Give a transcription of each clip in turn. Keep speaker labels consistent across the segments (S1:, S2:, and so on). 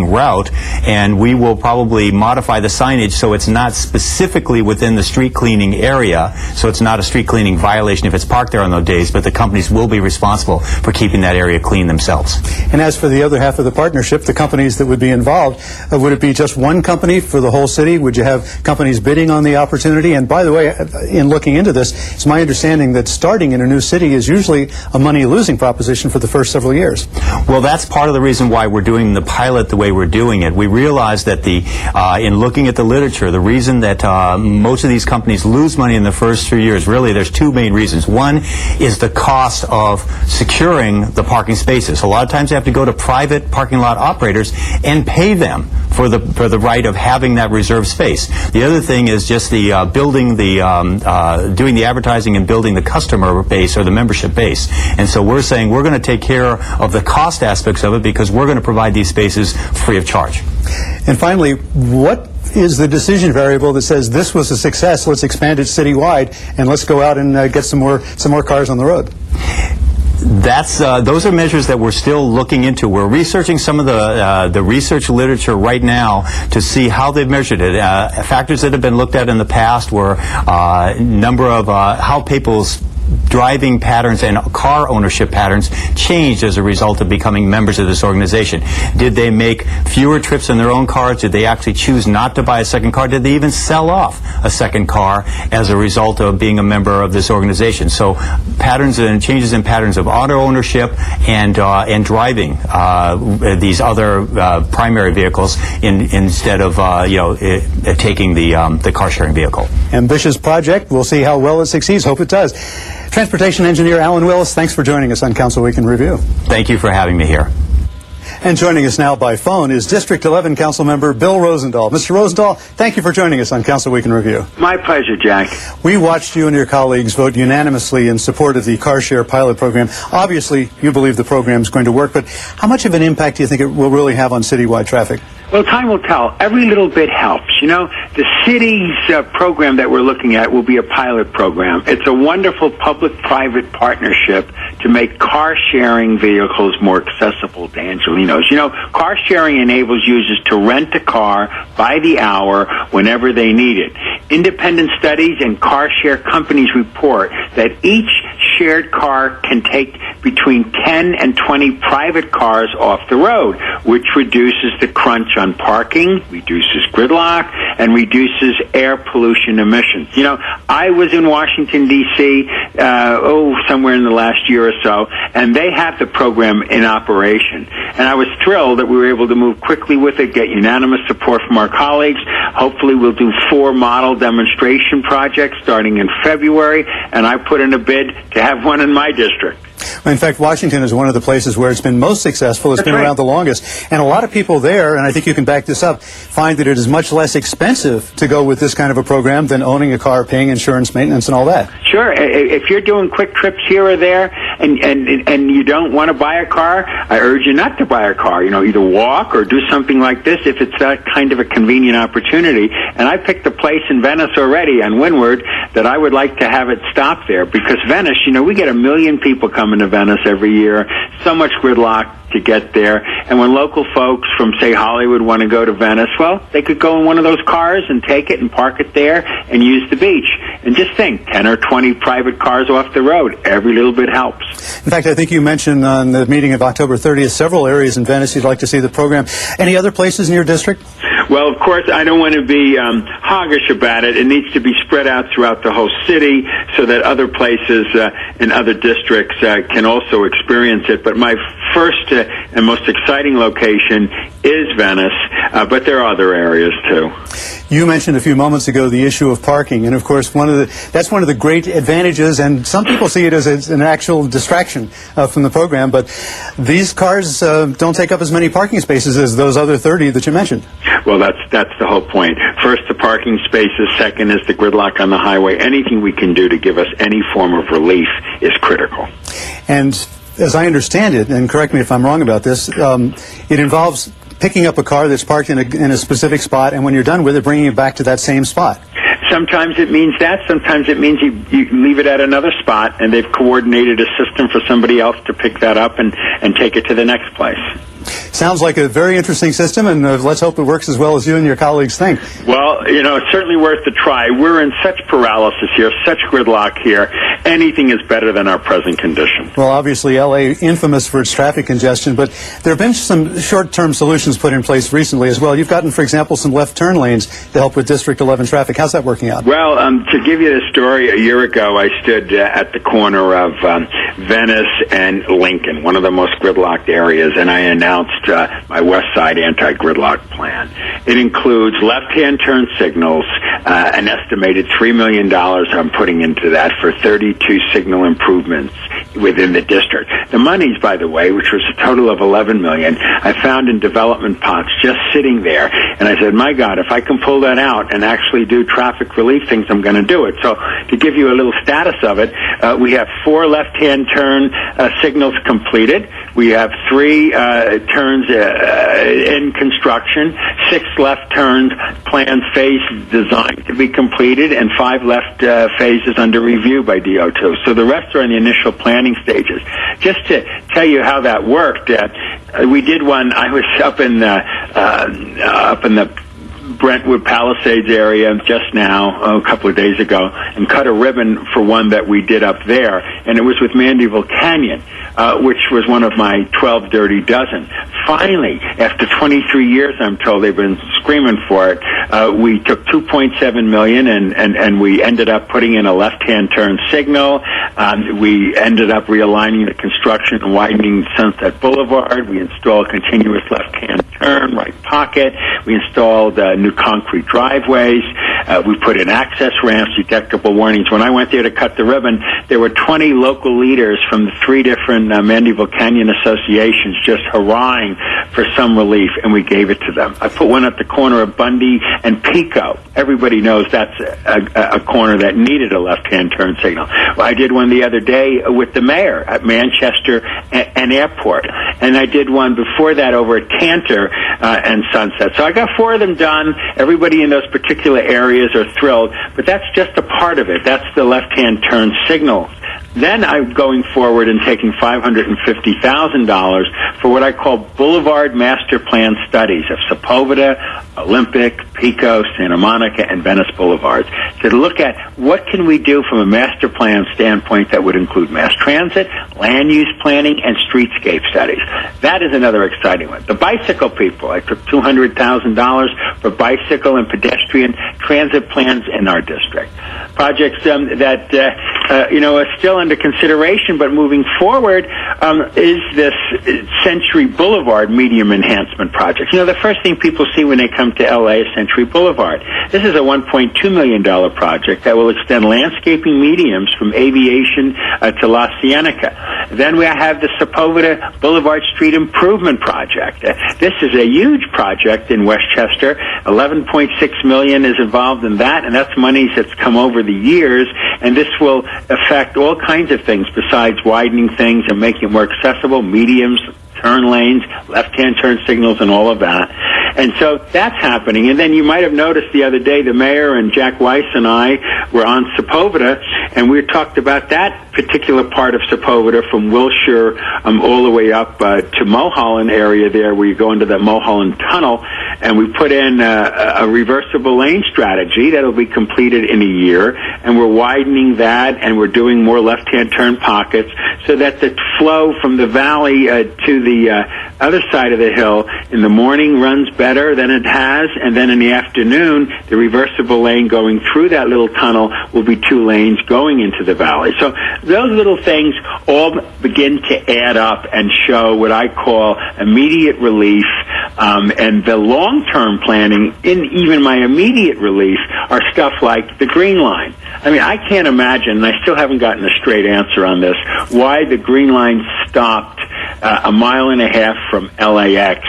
S1: route, and we will probably modify the signage so it's not specifically within the street cleaning area, so it's not a street cleaning violation if it's parked there on those days, but the companies will be responsible for keeping that area clean themselves.
S2: And as for the other half of the partnership, the companies that would be involved, would it be just one company for the whole city? Would you have companies bidding on the opportunity? And by the way, in looking into this, it's my understanding that starting in a new city is usually a money-losing proposition for the first several years.
S1: Well, that's part of the reason why we're doing the pilot the way we're doing it. We realize that in looking at the literature, the reason that most of these companies lose money in the first 3 years, really there's two main reasons. One is the cost of securing the parking spaces. A lot of times they have to go to private parking lot operators and pay them for the right of having that reserved space. The other thing is just the doing the advertising and building the customer base or the membership base. And so we're saying we're going to take care of the cost aspects of it because we're going to provide these spaces free of charge.
S2: And finally, what is the decision variable that says this was a success, let's expand it citywide, and let's go out and get some more cars on the road?
S1: Those are measures that we're still looking into. We're researching some of the research literature right now to see how they've measured it. Factors that have been looked at in the past were number of how people's driving patterns and car ownership patterns changed as a result of becoming members of this organization. Did they make fewer trips in their own cars? Did they actually choose not to buy a second car? Did they even sell off a second car as a result of being a member of this organization? So patterns and changes in patterns of auto ownership and driving these other primary vehicles instead of taking the car sharing vehicle.
S2: Ambitious project. We'll see how well it succeeds. Hope it does. Transportation engineer Alan Willis, thanks for joining us on Council Week in Review.
S1: Thank you for having me here.
S2: And joining us now by phone is District 11 Council Member Bill Rosendahl. Mr. Rosendahl, thank you for joining us on Council Week in Review.
S3: My pleasure, Jack.
S2: We watched you and your colleagues vote unanimously in support of the Car Share pilot program. Obviously, you believe the program is going to work, but how much of an impact do you think it will really have on citywide traffic?
S3: Well, time will tell. Every little bit helps. You know, the city's program that we're looking at will be a pilot program. It's a wonderful public-private partnership to make car-sharing vehicles more accessible to Angelenos. You know, car-sharing enables users to rent a car by the hour whenever they need it. Independent studies and car share companies report that each shared car can take between 10 and 20 private cars off the road, which reduces the crunch on parking, reduces gridlock, and reduces air pollution emissions. You know, I was in Washington, D.C., somewhere in the last year or so, and they have the program in operation. And I was thrilled that we were able to move quickly with it, get unanimous support from our colleagues. Hopefully we'll do 4 model demonstration projects starting in February, and I put in a bid to have one in my district.
S2: In fact, Washington is one of the places where it's been most successful. It's been around the longest. And a lot of people there, and I think you can back this up, find that it is much less expensive to go with this kind of a program than owning a car, paying insurance, maintenance, and all that.
S3: Sure. If you're doing quick trips here or there and you don't want to buy a car, I urge you not to buy a car. You know, either walk or do something like this if it's that kind of a convenient opportunity. And I picked a place in Venice already on Windward that I would like to have it stop there because Venice, you know, we get 1 million people coming to Venice every year, so much gridlock to get there. And when local folks from, say, Hollywood want to go to Venice, well, they could go in one of those cars and take it and park it there and use the beach. And just think, 10 or 20 private cars off the road. Every little bit helps.
S2: In fact, I think you mentioned on the meeting of October 30th several areas in Venice you'd like to see the program. Any other places in your district?
S3: Well, of course, I don't want to be hoggish about it. It needs to be spread out throughout the whole city so that other places in other districts can also experience it. But my first and most exciting location is Venice, but there are other areas too.
S2: You mentioned a few moments ago the issue of parking, and of course that's one of the great advantages, and some people see it as an actual distraction from the program, but these cars don't take up as many parking spaces as those other 30 that you mentioned.
S3: Well, that's the whole point. First, the parking spaces. Second is the gridlock on the highway. Anything we can do to give us any form of relief is critical.
S2: And as I understand it, and correct me if I'm wrong about this, it involves picking up a car that's parked in a specific spot, and when you're done with it, bringing it back to that same spot.
S3: Sometimes it means that. Sometimes it means you leave it at another spot, and they've coordinated a system for somebody else to pick that up and take it to the next place.
S2: Sounds like a very interesting system, and let's hope it works as well as you and your colleagues think.
S3: Well, it's certainly worth the try. We're in such paralysis here, such gridlock here. Anything is better than our present condition.
S2: Well, obviously, L.A. infamous for its traffic congestion, but there have been some short-term solutions put in place recently as well. You've gotten, for example, some left turn lanes to help with District 11 traffic. How's that working out?
S3: Well, to give you the story, a year ago I stood at the corner of Venice and Lincoln, one of the most gridlocked areas, and I announced my West Side anti-gridlock plan. It includes left-hand turn signals, an estimated $3 million I'm putting into that for 32 signal improvements within the district. The monies, by the way, which was a total of $11 million, I found in development pots just sitting there, and I said, my God, if I can pull that out and actually do traffic relief things, I'm going to do it. So to give you a little status of it, we have 4 left-hand turn signals completed. We have 3 turns in construction, 6 left turns planned phase designed to be completed, and 5 left phases under review by DO2. So the rest are in the initial planning stages. Just to tell you how that worked, we did one. I was up in the Brentwood Palisades area just now, a couple of days ago, and cut a ribbon for one that we did up there, and it was with Mandeville Canyon, which was one of my 12 dirty dozen. Finally, after 23 years, I'm told, they've been screaming for it, we took $2.7 million and we ended up putting in a left-hand turn signal. We ended up realigning the construction and widening Sunset Boulevard. We installed continuous left-hand turn, right pocket. We installed new concrete driveways. We put in access ramps, detectable warnings. When I went there to cut the ribbon, there were 20 local leaders from the 3 different Mandeville Canyon associations just hurrahing for some relief, and we gave it to them. I put one at the corner of Bundy and Pico. Everybody knows that's a corner that needed a left-hand turn signal. Well, I did one the other day with the mayor at Manchester and Airport, and I did one before that over at Cantor and Sunset. So I got 4 of them done. Everybody in those particular areas are thrilled, but that's just a part of it. That's the left-hand turn signals. Then I'm going forward and taking $550,000 for what I call Boulevard Master Plan studies of Sepulveda, Olympic, Pico, Santa Monica, and Venice Boulevards to look at what can we do from a master plan standpoint that would include mass transit, land use planning, and streetscape studies. That is another exciting one. The bicycle people, I took $200,000 for bicycle and pedestrian transit plans in our district. Projects that are still under consideration, but moving forward is this Century Boulevard medium enhancement project. The first thing people see when they come to L.A. is Century Boulevard. This is a $1.2 million project that will extend landscaping mediums from Aviation to La Cienega. Then we have the Sepulveda Boulevard Street Improvement Project. This is a huge project in Westchester. $11.6 million is involved in that, and that's monies that's come over the years, and this will affect all kinds of things besides widening things and making it more accessible, mediums, turn lanes, left-hand turn signals, and all of that. And so that's happening. And then you might have noticed the other day the mayor and Jack Weiss and I were on Sepulveda, and we talked about that particular part of Sepulveda from Wilshire all the way up to Mulholland area there, where you go into the Mulholland Tunnel, and we put in a reversible lane strategy that will be completed in a year, and we're widening that, and we're doing more left-hand turn pockets so that the flow from the valley to the other side of the hill in the morning runs better than it has, and then in the afternoon, the reversible lane going through that little tunnel will be 2 lanes going into the valley. So those little things all begin to add up and show what I call immediate relief, and the long-term planning in even my immediate relief are stuff like the Green Line. I mean, I can't imagine, and I still haven't gotten a straight answer on this, why the Green Line stopped a mile and a half from LAX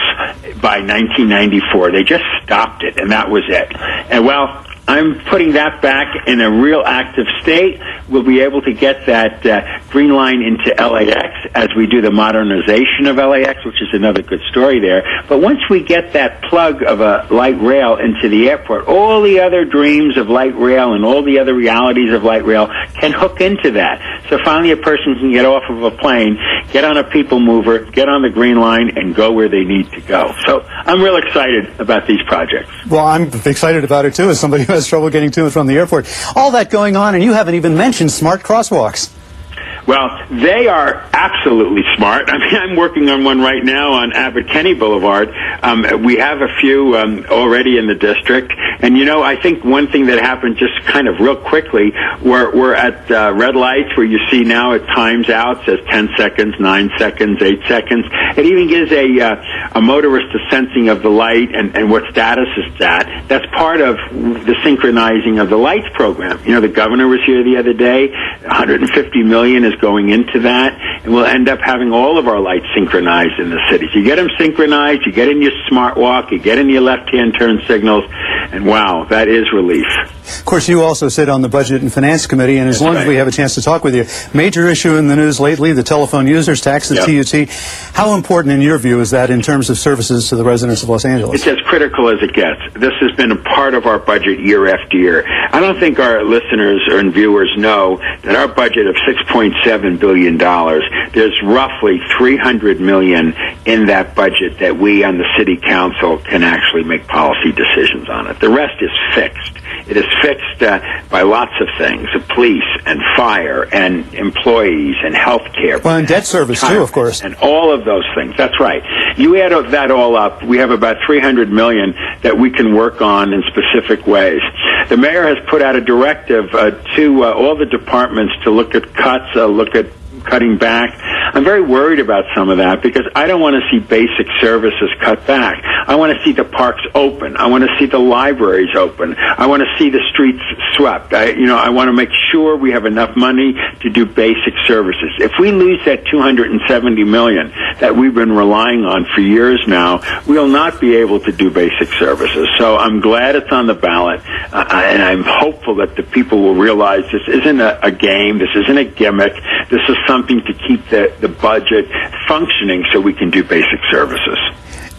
S3: by 1994. They just stopped it, and that was it. And well, I'm putting that back in a real active state. We'll be able to get that green line into LAX as we do the modernization of LAX, which is another good story there. But once we get that plug of a light rail into the airport, all the other dreams of light rail and all the other realities of light rail can hook into that. So finally a person can get off of a plane, get on a people mover, get on the green line, and go where they need to go. So I'm real excited about these projects.
S2: Well, I'm excited about it, too, as somebody who has trouble getting to and from the airport. All that going on, and you haven't even mentioned smart crosswalks.
S3: Well, they are absolutely smart. I mean, I'm working on one right now on Abbott Kinney Boulevard. We have a few already in the district. And, you know, I think one thing that happened just kind of real quickly, we're at red lights where you see now it times out, says 10 seconds, 9 seconds, 8 seconds. It even gives a motorist a sensing of the light and what status it's at. That's part of the synchronizing of the lights program. You know, the governor was here the other day. $150 million is going into that, and we'll end up having all of our lights synchronized in the city. So you get them synchronized, you get in your smart walk, you get in your left-hand turn signals, and wow, that is relief.
S2: Of course, you also sit on the Budget and Finance Committee, and as long as we have a chance to talk with you, major issue in the news lately, the telephone users tax, the TUT. How important, in your view, is that in terms of services to the residents of Los Angeles?
S3: It's as critical as it gets. This has been a part of our budget year after year. I don't think our listeners and viewers know that our budget of $6.7 billion, there's roughly $300 million in that budget that we on the City Council can actually make policy decisions on it. The rest is fixed. It is fixed by lots of things, police and fire and employees and health care.
S2: Well, and debt service, too, of course.
S3: And all of those things. That's right. You add that all up, we have about $300 million that we can work on in specific ways. The mayor has put out a directive to all the departments to look at cuts, look at cutting back. I'm very worried about some of that because I don't want to see basic services cut back. I want to see the parks open. I want to see the libraries open. I want to see the streets swept. I want to make sure we have enough money to do basic services. If we lose that $270 million that we've been relying on for years now, we'll not be able to do basic services. So I'm glad it's on the ballot, and I'm hopeful that the people will realize this isn't a game, this isn't a gimmick, this is something to keep the budget functioning so we can do basic services.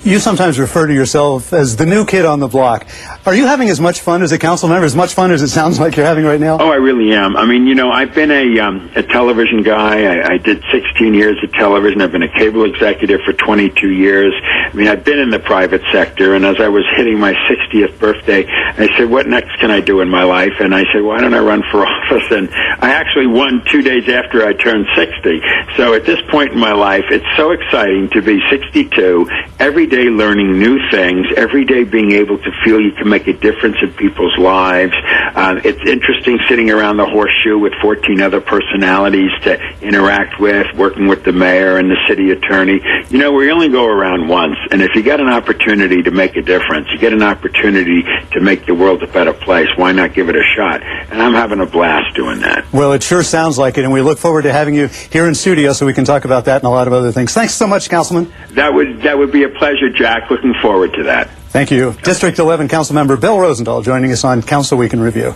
S2: You sometimes refer to yourself as the new kid on the block. Are you having as much fun as a council member, as much fun as it sounds like you're having right now?
S3: Oh, I really am. I mean, I've been a television guy. I did 16 years of television. I've been a cable executive for 22 years. I mean, I've been in the private sector, and as I was hitting my 60th birthday, I said, what next can I do in my life? And I said, why don't I run for office? And I actually won 2 days after I turned 60. So at this point in my life, it's so exciting to be 62, every day learning new things, every day being able to feel you can make a difference in people's lives. It's interesting sitting around the horseshoe with 14 other personalities to interact with, working with the mayor and the city attorney. We only go around once, and if you get an opportunity to make a difference, you get an opportunity to make the world a better place, why not give it a shot? And I'm having a blast doing that.
S2: Well, it sure sounds like it, and we look forward to having you here in studio so we can talk about that and a lot of other things. Thanks so much, Councilman.
S3: That would be a pleasure, Jack. Looking forward to that.
S2: Thank you. District 11 Councilmember Bill Rosendahl joining us on Council Week in Review.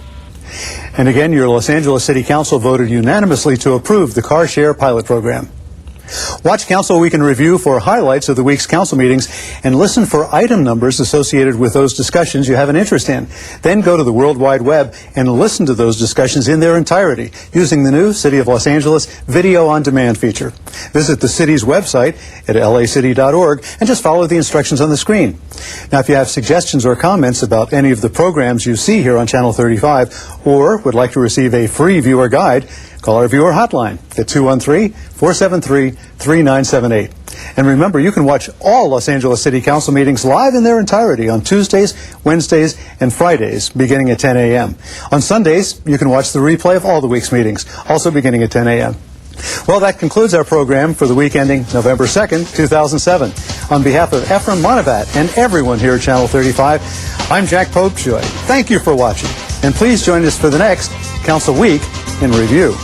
S2: And again, your Los Angeles City Council voted unanimously to approve the Car Share pilot program. Watch Council Week in Review for highlights of the week's council meetings and listen for item numbers associated with those discussions you have an interest in. Then go to the World Wide Web and listen to those discussions in their entirety using the new City of Los Angeles Video on Demand feature. Visit the city's website at lacity.org and just follow the instructions on the screen. Now, if you have suggestions or comments about any of the programs you see here on Channel 35 or would like to receive a free viewer guide, call our viewer hotline at 213-473-3978. And remember, you can watch all Los Angeles City Council meetings live in their entirety on Tuesdays, Wednesdays, and Fridays, beginning at 10 a.m. On Sundays, you can watch the replay of all the week's meetings, also beginning at 10 a.m. Well, that concludes our program for the week ending November 2nd, 2007. On behalf of Ephraim Monavat and everyone here at Channel 35, I'm Jack Popejoy. Thank you for watching, and please join us for the next Council Week in Review.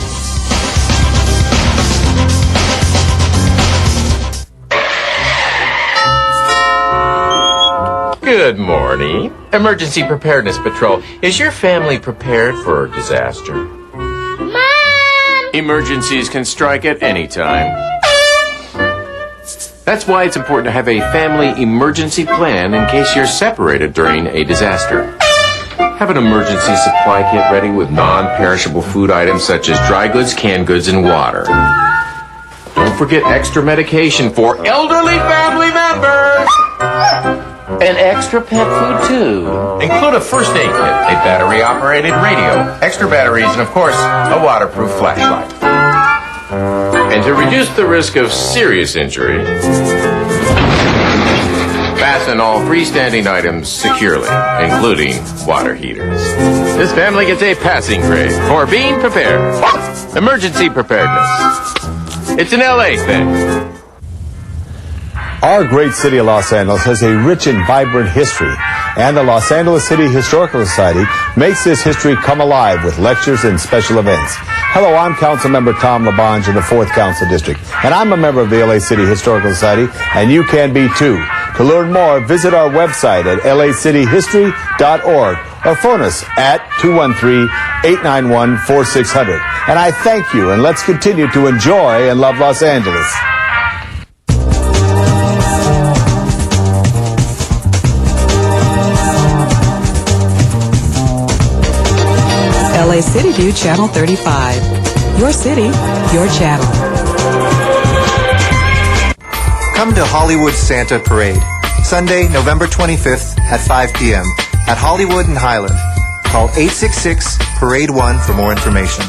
S4: Good morning. Emergency Preparedness Patrol. Is your family prepared for disaster?
S5: Mom!
S4: Emergencies can strike at any time. That's why it's important to have a family emergency plan in case you're separated during a disaster. Have an emergency supply kit ready with non-perishable food items such as dry goods, canned goods, and water. Don't forget extra medication for elderly family members. And extra pet food, too. Include a first aid kit, a battery-operated radio, extra batteries, and, of course, a waterproof flashlight. And to reduce the risk of serious injury, fasten all freestanding items securely, including water heaters. This family gets a passing grade for being prepared. Emergency preparedness. It's an LA thing.
S6: Our great city of Los Angeles has a rich and vibrant history, and the Los Angeles City Historical Society makes this history come alive with lectures and special events. Hello, I'm Councilmember Tom LaBonge in the 4th Council District, and I'm a member of the LA City Historical Society, and you can be too. To learn more, visit our website at lacityhistory.org or phone us at 213-891-4600. And I thank you, and let's continue to enjoy and love Los Angeles.
S7: LA City View Channel 35. Your city, your channel.
S8: Come to Hollywood Santa Parade, Sunday, November 25th at 5 p.m. at Hollywood and Highland. Call 866-PARADE-1 for more information.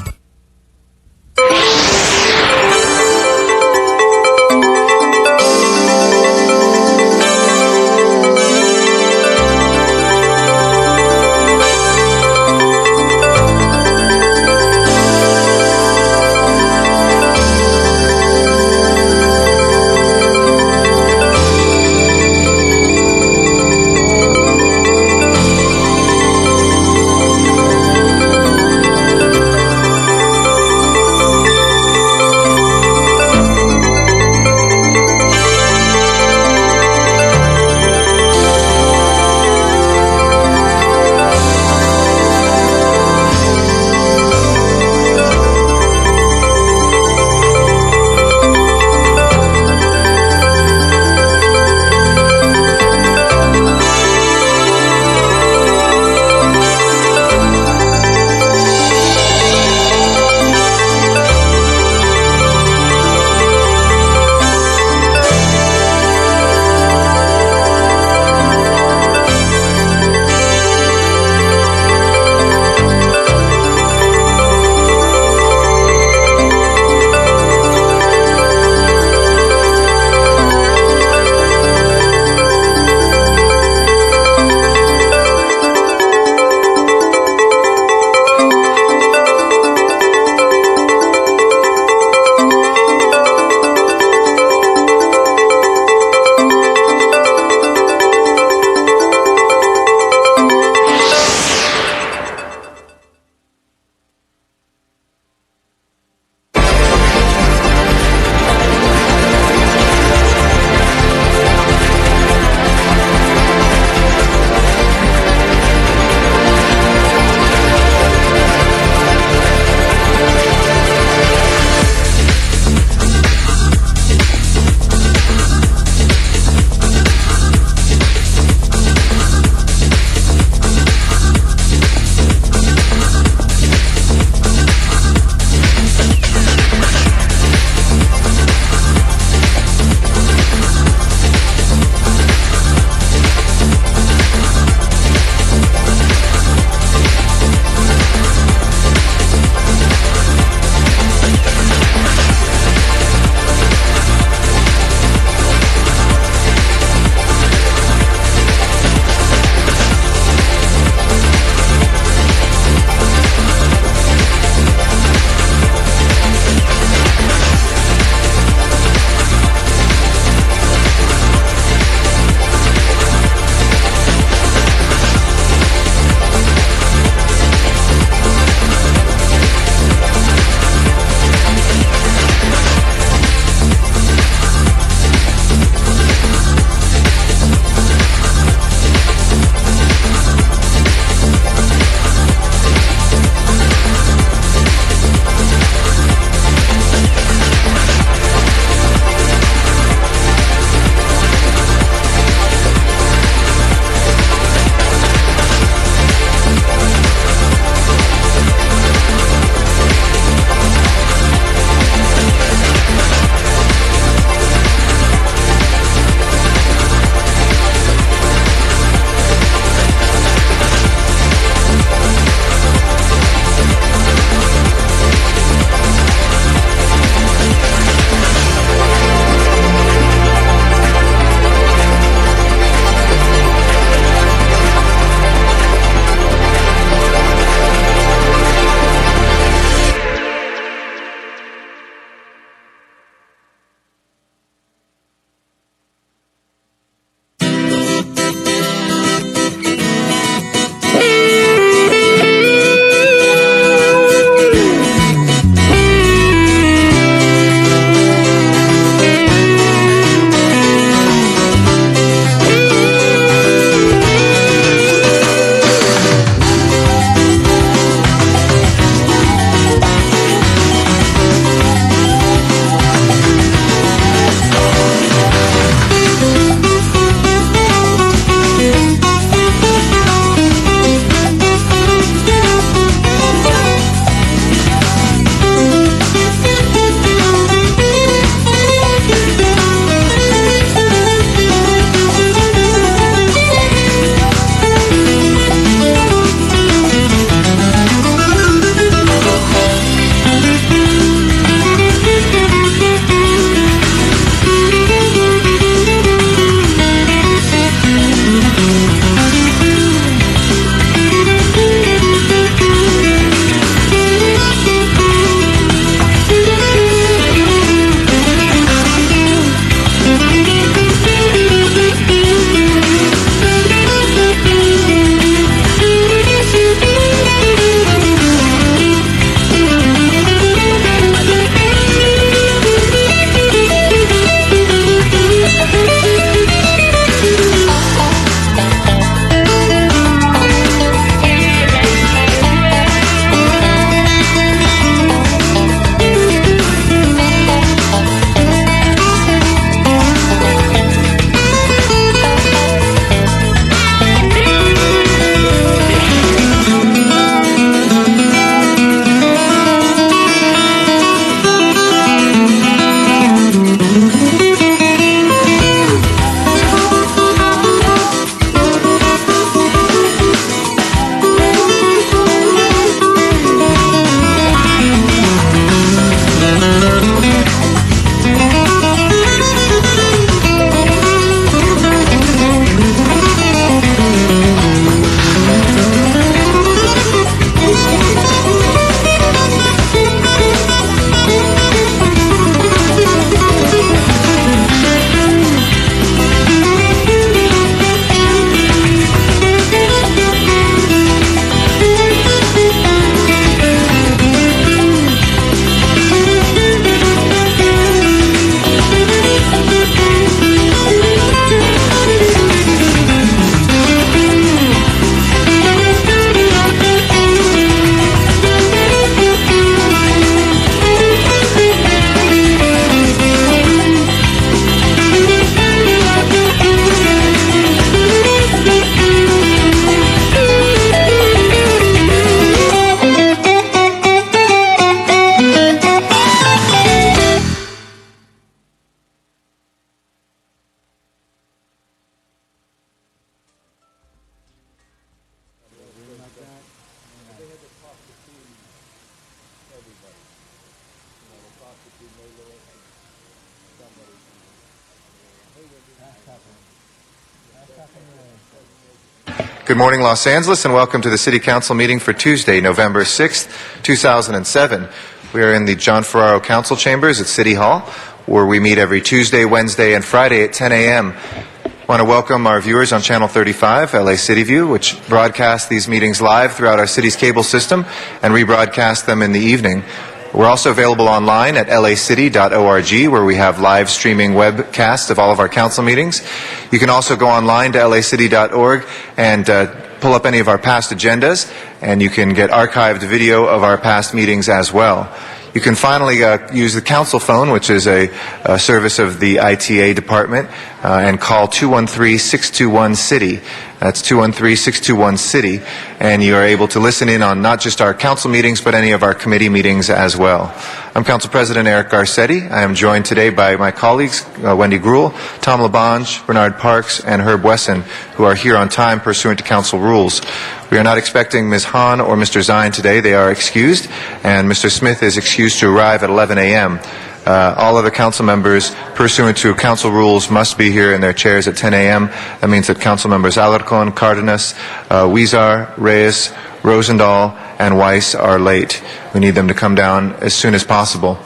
S8: Good morning, Los Angeles, and welcome to the City Council meeting for Tuesday, November 6th, 2007. We are in the John Ferraro Council Chambers at City Hall, where we meet every Tuesday, Wednesday, and Friday at 10 a.m. I want to welcome our viewers on Channel 35, LA City View, which broadcasts these meetings live throughout our city's cable system and rebroadcast them in the evening. We're also available online at lacity.org, where we have live streaming webcasts of all of our council meetings. You can also go online to lacity.org and pull up any of our past agendas, and you can get archived video of our past meetings as well. You can finally use the council phone, which is a service of the ITA department, and call 213-621-CITY. That's 213-621-CITY, and you are able to listen in on not just our council meetings, but any of our committee meetings as well. I'm Council President Eric Garcetti. I am joined today by my colleagues, Wendy Gruhl, Tom LaBonge, Bernard Parks, and Herb Wesson, who are here on time pursuant to council rules. We are not expecting Ms. Hahn or Mr. Zine today. They are excused, and Mr. Smith is excused to arrive at 11 a.m. All other council members, pursuant to council rules, must be here in their chairs at 10 a.m. That means that council members Alarcon, Cardenas, Huizar, Reyes, Rosendahl, and Weiss are late. We need them to come down as soon as possible.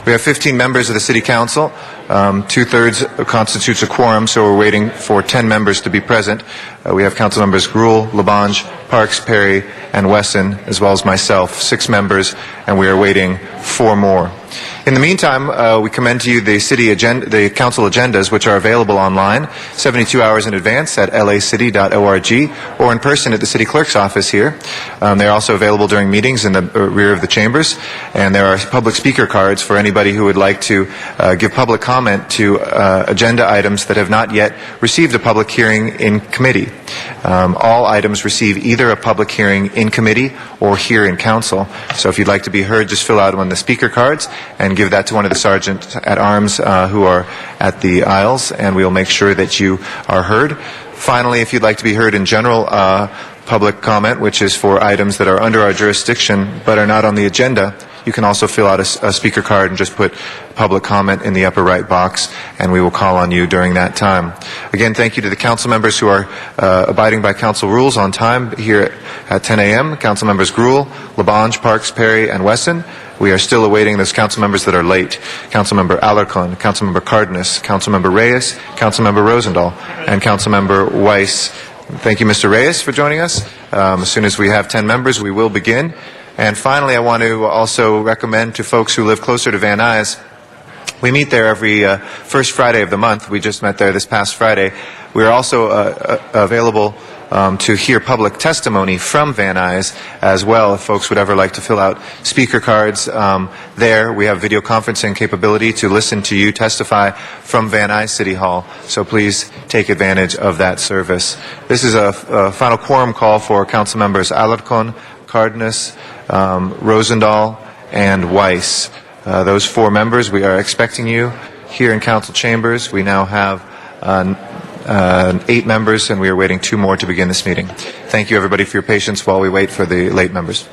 S8: We have 15 members of the City Council. Two-thirds constitutes a quorum, so we're waiting for 10 members to be present. We have council members Gruhl, LaBonge, Parks, Perry, and Wesson, as well as myself, 6 members, and we are waiting 4 more. In the meantime, we commend to you the council agendas, which are available online 72 hours in advance at lacity.org or in person at the city clerk's office here. They're also available during meetings in the rear of the chambers, and there are public speaker cards for anybody who would like to give public comment to agenda items that have not yet received a public hearing in committee. All items receive either a public hearing in committee or here in council. So if you'd like to be heard, just fill out one of the speaker cards and give that to one of the sergeants at arms who are at the aisles, and we'll make sure that you are heard. Finally, if you'd like to be heard in general public comment, which is for items that are under our jurisdiction but are not on the agenda, you can also fill out a speaker card and just put public comment in the upper right box, and we will call on you during that time. Again, thank you to the council members who are abiding by council rules on time here at 10 a.m. Council members Gruhl, LaBonge, Parks, Perry, and Wesson. We are still awaiting those council members that are late. Councilmember Alarcon, Councilmember Cardenas, Councilmember Reyes, Councilmember Rosendahl, and Councilmember Weiss. Thank you, Mr. Reyes, for joining us. As soon as we have 10 members, we will begin. And finally, I want to also recommend to folks who live closer to Van Nuys, we meet there every first Friday of the month. We just met there this past Friday. We are also available to hear public testimony from Van Nuys as well, if folks would ever like to fill out speaker cards there. We have video conferencing capability to listen to you testify from Van Nuys City Hall, so please take advantage of that service. This is a final quorum call for council members Alarcon, Cardenas, Rosendahl, and Weiss. Those 4 members, we are expecting you here in council chambers. We now have 8 members, and we are waiting 2 more to begin this meeting. Thank you, everybody, for your patience while we wait for the late members.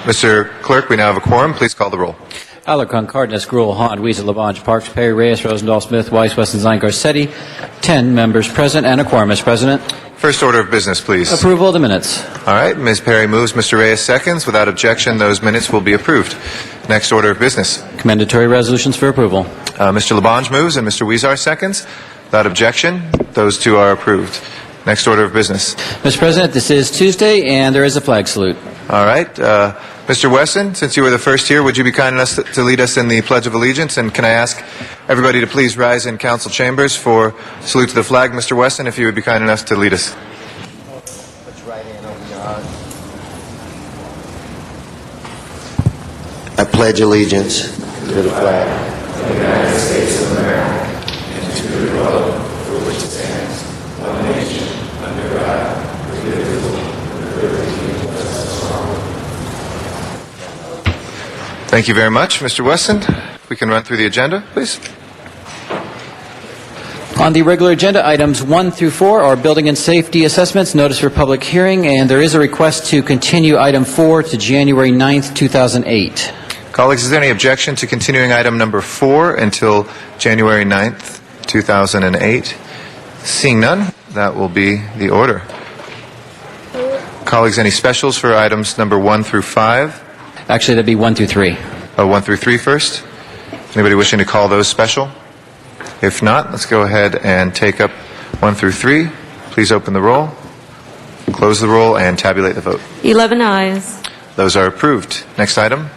S8: Mr. Clerk, we now have a quorum. Please call the roll.
S9: Alarcon, Cardenas, Gruel, Hahn, Weezer, Labange, Parks, Perry, Reyes, Rosendahl, Smith, Weiss, Weston, Zine, Garcetti. 10 members present and a quorum, Mr. President.
S8: First order of business, please.
S9: Approval of the minutes.
S8: All right. Ms. Perry moves. Mr. Reyes seconds. Without objection, those minutes will be approved. Next order of business.
S9: Commendatory resolutions for approval.
S8: Mr. Labange moves and Mr. Weezer seconds. Without objection, those two are approved. Next order of business.
S9: Mr. President, this is Tuesday, and there is a flag salute.
S8: All right. Mr. Wesson, since you were the first here, would you be kind enough to lead us in the Pledge of Allegiance? And can I ask everybody to please rise in council chambers for salute to the flag? Mr. Wesson, if you would be kind enough to lead us.
S10: I pledge allegiance to the flag of the United States of America and to the republic for which it stands, one nation, under God, indivisible, with liberty and justice for all.
S8: Thank you very much, Mr. Wesson. If we can run through the agenda, please.
S9: On the regular agenda, items 1 through 4 are building and safety assessments, notice for public hearing, and there is a request to continue item 4 to January 9th, 2008.
S8: Colleagues, is there any objection to continuing item number 4 until January 9th, 2008? Seeing none, that will be the order. Colleagues, any specials for items number 1 through 5?
S9: Actually, that'd be 1 through 3.
S8: 1 through 3 first? Anybody wishing to call those special? If not, let's go ahead and take up 1 through 3. Please open the roll, close the roll, and tabulate the vote.
S11: 11 ayes.
S8: Those are approved. Next item.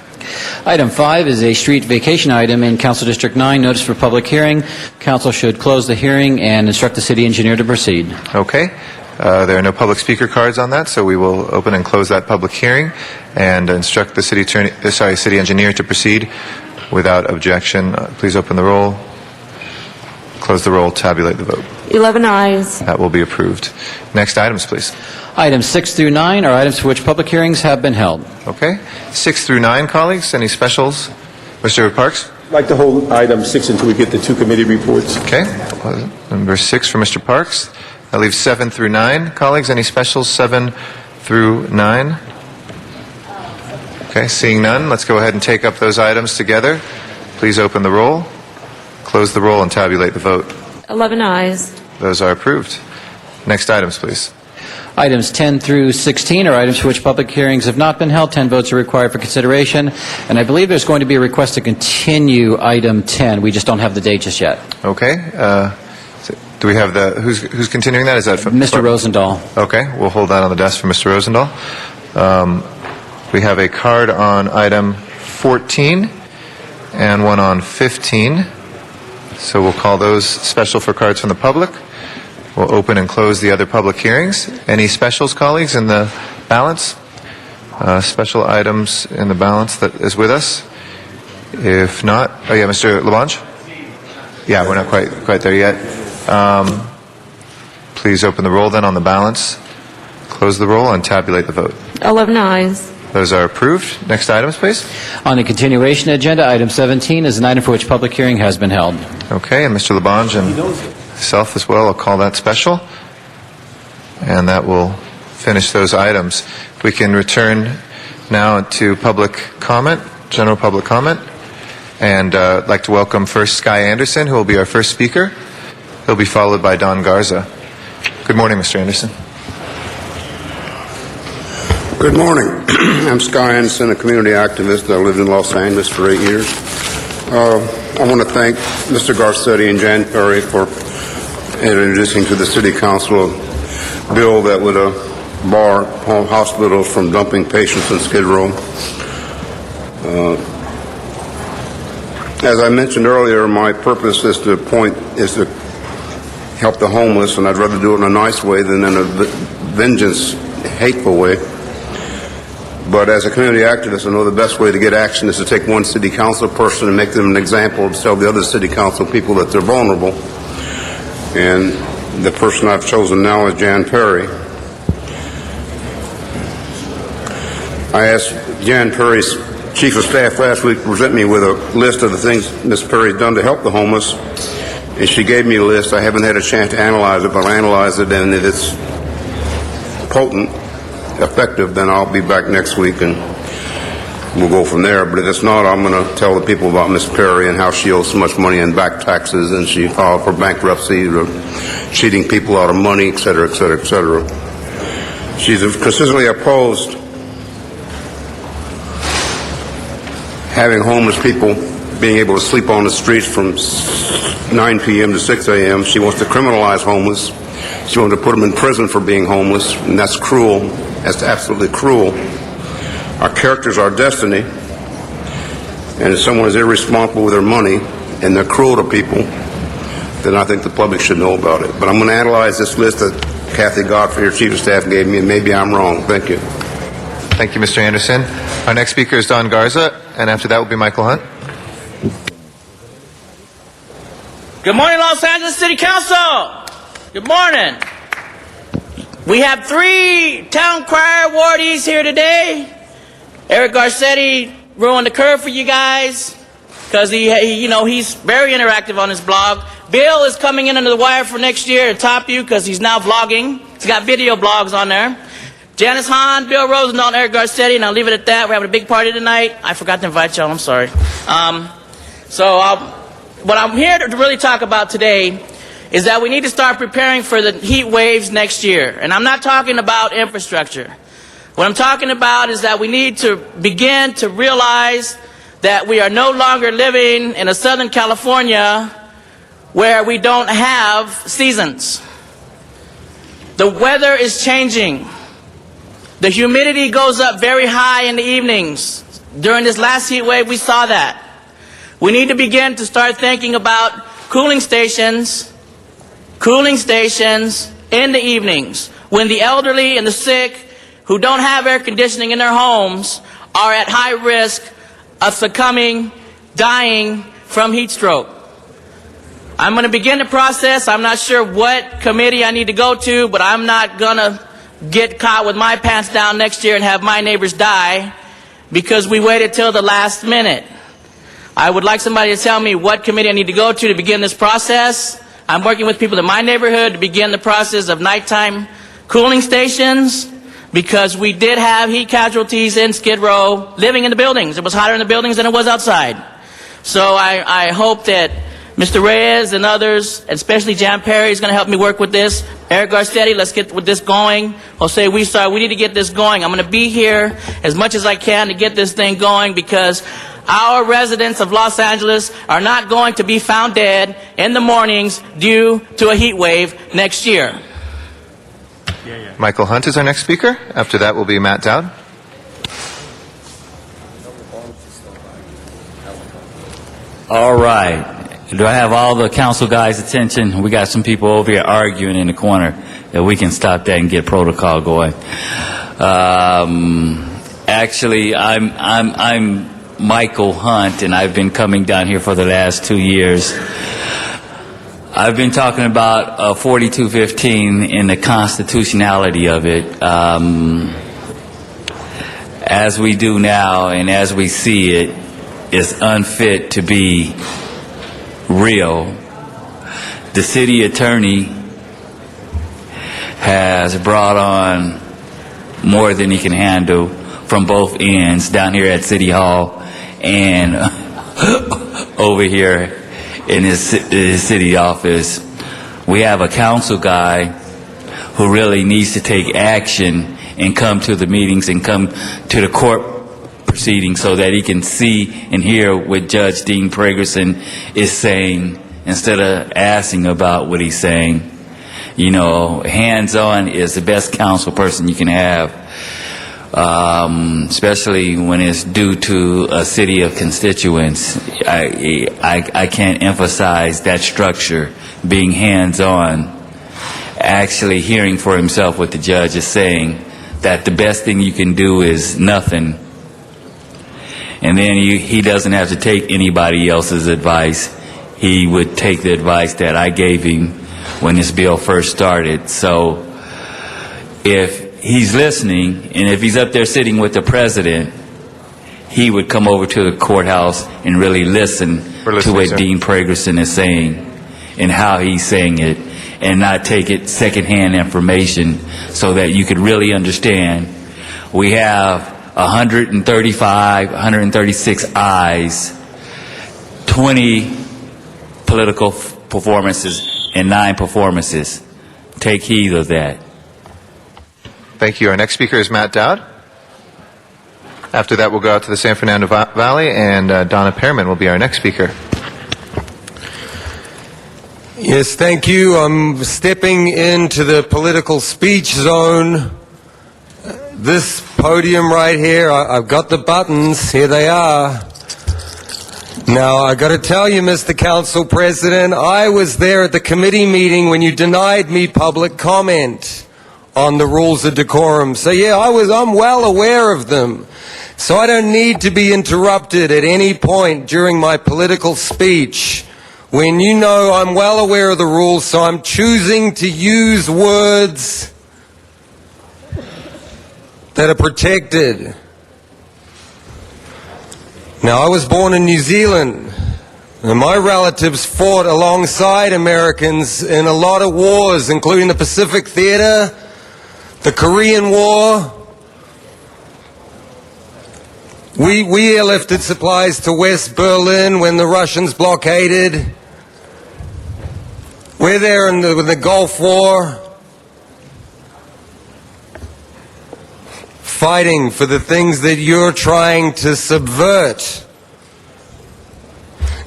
S9: Item 5 is a street vacation item in Council District 9, notice for public hearing. Council should close the hearing and instruct the city engineer to proceed.
S8: Okay. There are no public speaker cards on that, so we will open and close that public hearing and instruct the city engineer to proceed without objection. Please open the roll, close the roll, tabulate the vote.
S11: 11 ayes.
S8: That will be approved. Next items, please.
S9: Items 6 through 9 are items for which public hearings have been held.
S8: Okay. 6 through 9, colleagues. Any specials? Mr. Parks?
S12: I'd like to hold item 6 until we get the 2 committee reports.
S8: Okay. Number 6 for Mr. Parks. That leaves 7 through 9. Colleagues, any specials? 7 through 9? Okay. Seeing none, let's go ahead and take up those items together. Please open the roll, close the roll, and tabulate the vote.
S11: 11 ayes.
S8: Those are approved. Next items, please.
S9: Items 10 through 16 are items for which public hearings have not been held. 10 votes are required for consideration. And I believe there's going to be a request to continue item 10. We just don't have the date just yet.
S8: Okay. Do we have who's continuing that? Is that for
S9: Mr. Rosendahl?
S8: Okay. We'll hold that on the desk for Mr. Rosendahl. We have a card on item 14 and one on 15. So we'll call those special for cards from the public. We'll open and close the other public hearings. Any specials, colleagues, in the balance? Special items in the balance that is with us? If not, Mr. Labange? Yeah, we're not quite there yet. Please open the roll then on the balance, close the roll, and tabulate the vote.
S11: 11 ayes.
S8: Those are approved. Next items, please.
S9: On the continuation agenda, item 17 is an item for which public hearing has been held.
S8: Okay, and Mr. Labange and myself as well, I'll call that special. And that will finish those items. We can return now to public comment, general public comment. And I'd like to welcome first Sky Anderson, who will be our first speaker. He'll be followed by Don Garza. Good morning, Mr. Anderson.
S13: Good morning. I'm Sky Anderson, a community activist. I lived in Los Angeles for 8 years. I want to thank Mr. Garcetti and Jan Perry for introducing to the City Council a bill that would bar hospitals from dumping patients in Skid Row. As I mentioned earlier, my purpose is to help the homeless, and I'd rather do it in a nice way than in a vengeance, hateful way. But as a community activist, I know the best way to get action is to take one city council person and make them an example and tell the other city council people that they're vulnerable. And the person I've chosen now is Jan Perry. I asked Jan Perry's chief of staff last week to present me with a list of the things Ms. Perry's done to help the homeless. And she gave me a list. I haven't had a chance to analyze it, but I'll analyze it, and if it's potent, effective, then I'll be back next week and we'll go from there. But if it's not, I'm going to tell the people about Miss Perry and how she owes so much money in back taxes, and she filed for bankruptcy, or cheating people out of money, et cetera, et cetera, et cetera. She's consistently opposed having homeless people being able to sleep on the streets from 9 p.m. to 6 a.m. She wants to criminalize homeless. She wants to put them in prison for being homeless, and that's cruel. That's absolutely cruel. Our character's our destiny, and if someone is irresponsible with their money and they're cruel to people, then I think the public should know about it. But I'm going to analyze this list that Kathy Godfrey, your chief of staff, gave me, and maybe I'm wrong. Thank you.
S8: Thank you, Mr. Anderson. Our next speaker is Don Garza, and after that will be Michael Hunt.
S14: Good morning, Los Angeles City Council. Good morning. We have 3 town choir awardees here today. Eric Garcetti ruined the curve for you guys because he's very interactive on his blog. Bill is coming in under the wire for next year to top you because he's now vlogging. He's got video blogs on there. Janice Hahn, Bill Rosendahl, and Eric Garcetti, and I'll leave it at that. We're having a big party tonight. I forgot to invite y'all. I'm sorry. What I'm here to really talk about today is that we need to start preparing for the heat waves next year. And I'm not talking about infrastructure. What I'm talking about is that we need to begin to realize that we are no longer living in a Southern California where we don't have seasons. The weather is changing. The humidity goes up very high in the evenings. During this last heat wave, we saw that. We need to begin to start thinking about cooling stations in the evenings when the elderly and the sick who don't have air conditioning in their homes are at high risk of succumbing, dying from heat stroke. I'm going to begin the process. I'm not sure what committee I need to go to, but I'm not going to get caught with my pants down next year and have my neighbors die because we waited till the last minute. I would like somebody to tell me what committee I need to go to begin this process. I'm working with people in my neighborhood to begin the process of nighttime cooling stations because we did have heat casualties in Skid Row living in the buildings. It was hotter in the buildings than it was outside. So I hope that Mr. Reyes and others, especially Jan Perry, is going to help me work with this. Eric Garcetti, let's get with this going. Jose Huizar, we need to get this going. I'm going to be here as much as I can to get this thing going because our residents of Los Angeles are not going to be found dead in the mornings due to a heat wave next year.
S8: Michael Hunt is our next speaker. After that will be Matt Dowd.
S15: All right. Do I have all the council guys' attention? We got some people over here arguing in the corner. That we can stop that and get protocol going. Actually, I'm Michael Hunt, and I've been coming down here for the last 2 years. I've been talking about 4215 and the constitutionality of it. As we do now and as we see it, it's unfit to be real. The city attorney has brought on more than he can handle from both ends down here at City Hall and over here in his city office. We have a council guy who really needs to take action and come to the meetings and come to the court proceedings so that he can see and hear what Judge Dean Pragerson is saying instead of asking about what he's saying. You know, hands-on is the best council person you can have, especially when it's due to a city of constituents. I can't emphasize that structure, being hands-on, actually hearing for himself what the judge is saying, that the best thing you can do is nothing. And then he doesn't have to take anybody else's advice. He would take the advice that I gave him when this bill first started. So if he's listening, and if he's up there sitting with the president, he would come over to the courthouse and really listen to what Dean Pragerson is saying and how he's saying it, and not take it secondhand information so that you could really understand. We have 135, 136 ayes, 20 political performances, and 9 performances. Take heed of that.
S8: Thank you. Our next speaker is Matt Dowd. After that, we'll go out to the San Fernando Valley, and Donna Pearman will be our next speaker.
S16: Yes, thank you. I'm stepping into the political speech zone. This podium right here, I've got the buttons. Here they are. Now, I got to tell you, Mr. Council President, I was there at the committee meeting when you denied me public comment on the rules of decorum. So yeah, I'm well aware of them. So I don't need to be interrupted at any point during my political speech. When you know I'm well aware of the rules, so I'm choosing to use words that are protected. Now, I was born in New Zealand, and my relatives fought alongside Americans in a lot of wars, including the Pacific Theater, the Korean War. We airlifted supplies to West Berlin when the Russians blockaded. We're there in the Gulf War, fighting for the things that you're trying to subvert.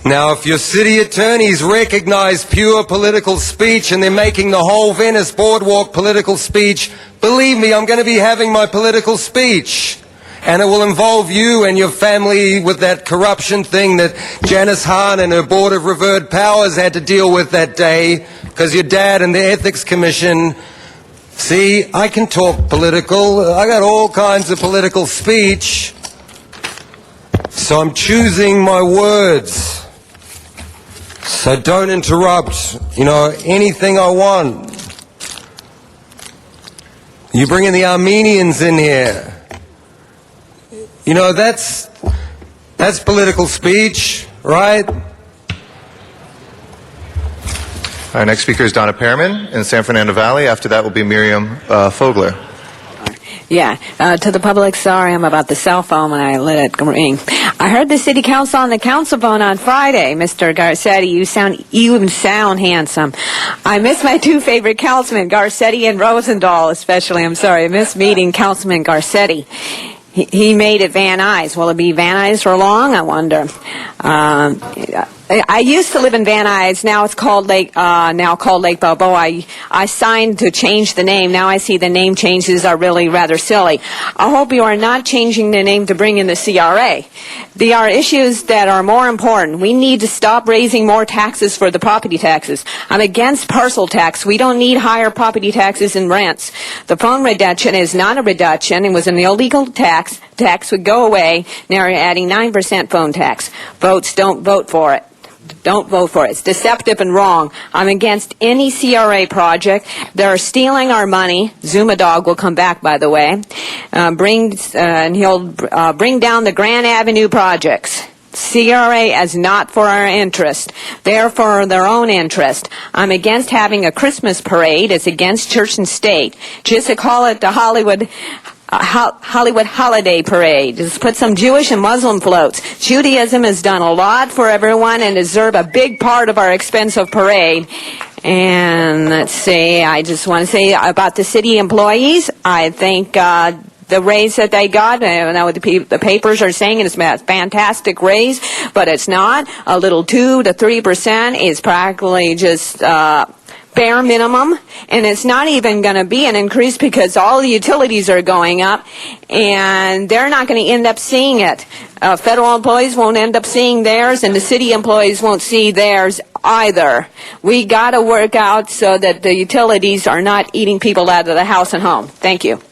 S16: Now, if your city attorneys recognize pure political speech and they're making the whole Venice Boardwalk political speech, believe me, I'm going to be having my political speech. And it will involve you and your family with that corruption thing that Janice Hahn and her Board of Revered Powers had to deal with that day, because your dad and the Ethics Commission. See, I can talk political. I got all kinds of political speech. So I'm choosing my words. So don't interrupt, anything I want. You bring in the Armenians in here. That's political speech, right?
S8: Our next speaker is Donna Pearman in the San Fernando Valley. After that will be Miriam Fogler.
S17: Yeah, to the public, sorry, I'm about the cell phone when I let it ring. I heard the city council on the council phone on Friday. Mr. Garcetti, you sound handsome. I miss my 2 favorite councilmen, Garcetti and Rosendahl especially. I'm sorry, I miss meeting Councilman Garcetti. He made it Van Nuys. Will it be Van Nuys for long? I wonder. I used to live in Van Nuys. Now it's called Lake Balboa. I signed to change the name. Now I see the name changes are really rather silly. I hope you are not changing the name to bring in the CRA. There are issues that are more important. We need to stop raising more taxes for the property taxes. I'm against parcel tax. We don't need higher property taxes and rents. The phone reduction is not a reduction. It was an illegal tax. Tax would go away. Now you're adding 9% phone tax. Votes, don't vote for it. Don't vote for it. It's deceptive and wrong. I'm against any CRA project. They're stealing our money. Zuma Dog will come back, by the way. And he'll bring down the Grand Avenue projects. CRA is not for our interest. They're for their own interest. I'm against having a Christmas parade. It's against church and state. Just call it the Hollywood Holiday Parade. Just put some Jewish and Muslim floats. Judaism has done a lot for everyone and deserve a big part of our expensive parade. And let's see, I just want to say about the city employees, I think the raise that they got, I know the papers are saying it's a fantastic raise, but it's not. A little 2 to 3% is practically just bare minimum, and it's not even going to be an increase because all the utilities are going up, and they're not going to end up seeing it. Federal employees won't end up seeing theirs, and the city employees won't see theirs either. We got to work out so that the utilities are not eating people out of the house and home. Thank you.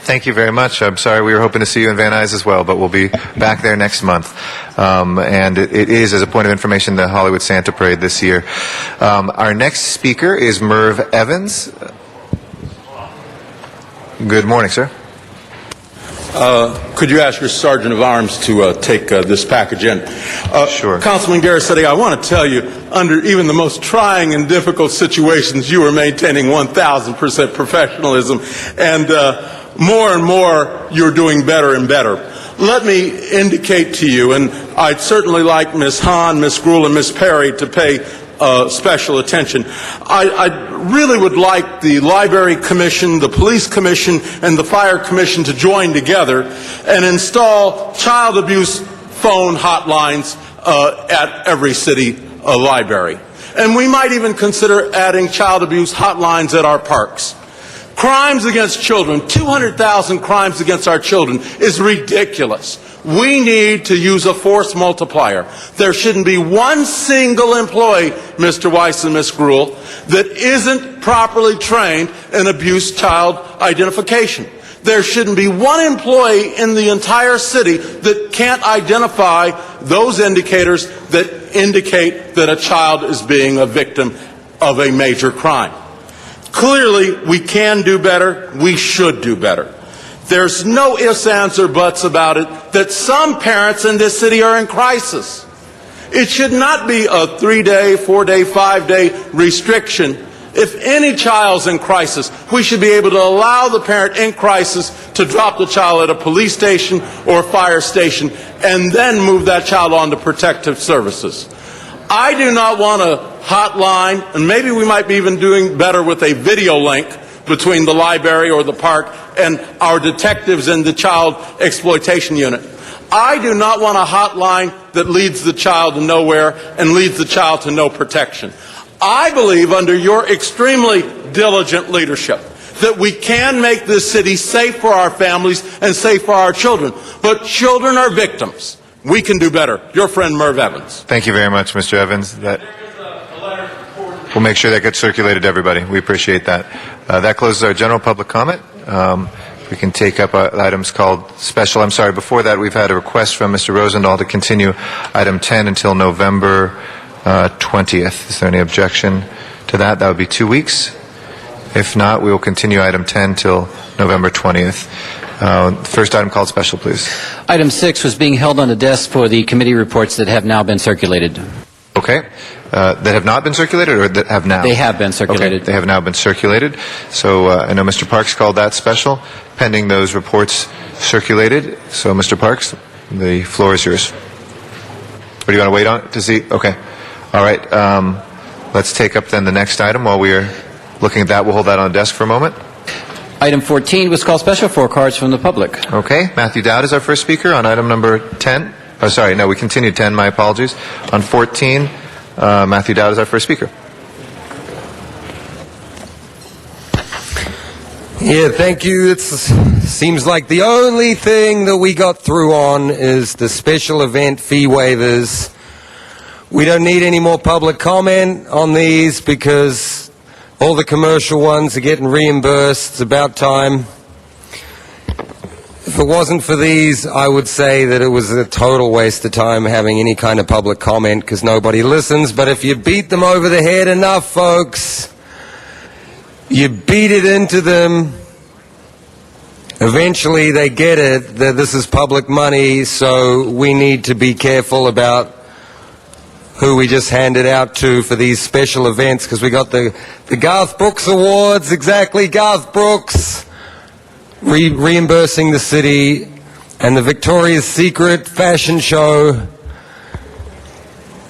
S8: Thank you very much. I'm sorry, we were hoping to see you in Van Nuys as well, but we'll be back there next month. And it is, as a point of information, the Hollywood Santa Parade this year. Our next speaker is Merv Evans. Good morning, sir.
S12: Could you ask your Sergeant of Arms to take this package in?
S8: Sure.
S12: Councilman Garcetti, I want to tell you, under even the most trying and difficult situations, you are maintaining 1,000% professionalism. And more and more you're doing better and better. Let me indicate to you, and I'd certainly like Ms. Hahn, Ms. Gruhl, and Ms. Perry to pay special attention. I really would like the Library Commission, the Police Commission, and the Fire Commission to join together and install child abuse phone hotlines at every city library. And we might even consider adding child abuse hotlines at our parks. Crimes against children, 200,000 crimes against our children is ridiculous. We need to use a force multiplier. There shouldn't be one single employee, Mr. Weiss and Ms. Gruhl, that isn't properly trained in abuse child identification. There shouldn't be one employee in the entire city that can't identify those indicators that indicate that a child is being a victim of a major crime. Clearly, we can do better. We should do better. There's no ifs, ands, or buts about it that some parents in this city are in crisis. It should not be a 3-day, 4-day, 5-day restriction. If any child's in crisis, we should be able to allow the parent in crisis to drop the child at a police station or a fire station and then move that child on to protective services. I do not want a hotline, and maybe we might be even doing better with a video link between the library or the park and our detectives in the child exploitation unit. I do not want a hotline that leads the child to nowhere and leads the child to no protection. I believe under your extremely diligent leadership that we can make this city safe for our families and safe for our children. But children are victims. We can do better. Your friend Merv Evans.
S8: Thank you very much, Mr. Evans. We'll make sure that gets circulated to everybody. We appreciate that. That closes our general public comment. We can take up items called special. I'm sorry, before that we've had a request from Mr. Rosendahl to continue item 10 until November 20th. Is there any objection to that? That would be 2 weeks. If not, we will continue item 10 till November 20th. First item called special, please.
S9: Item 6 was being held on the desk for the committee reports that have now been circulated.
S8: Okay. That have not been circulated or that have now?
S9: They have been circulated.
S8: Okay. They have now been circulated. So I know Mr. Parks called that special, pending those reports circulated. So, Mr. Parks, the floor is yours. Or do you want to wait on it to see? Okay. All right. Let's take up then the next item while we are looking at that. We'll hold that on the desk for a moment.
S9: Item 14 was called special for cards from the public.
S8: Okay. Matthew Dowd is our first speaker on item number 10. Oh, sorry. No, we continued 10. My apologies. On 14, Matthew Dowd is our first speaker.
S16: Yeah, thank you. It seems like the only thing that we got through on is the special event fee waivers. We don't need any more public comment on these because all the commercial ones are getting reimbursed. It's about time. If it wasn't for these, I would say that it was a total waste of time having any kind of public comment because nobody listens. But if you beat them over the head enough, folks, you beat it into them, eventually they get it that this is public money, so we need to be careful about who we just hand it out to for these special events, because we got the Garth Brooks Awards, exactly, Garth Brooks, reimbursing the city, and the Victoria's Secret fashion show.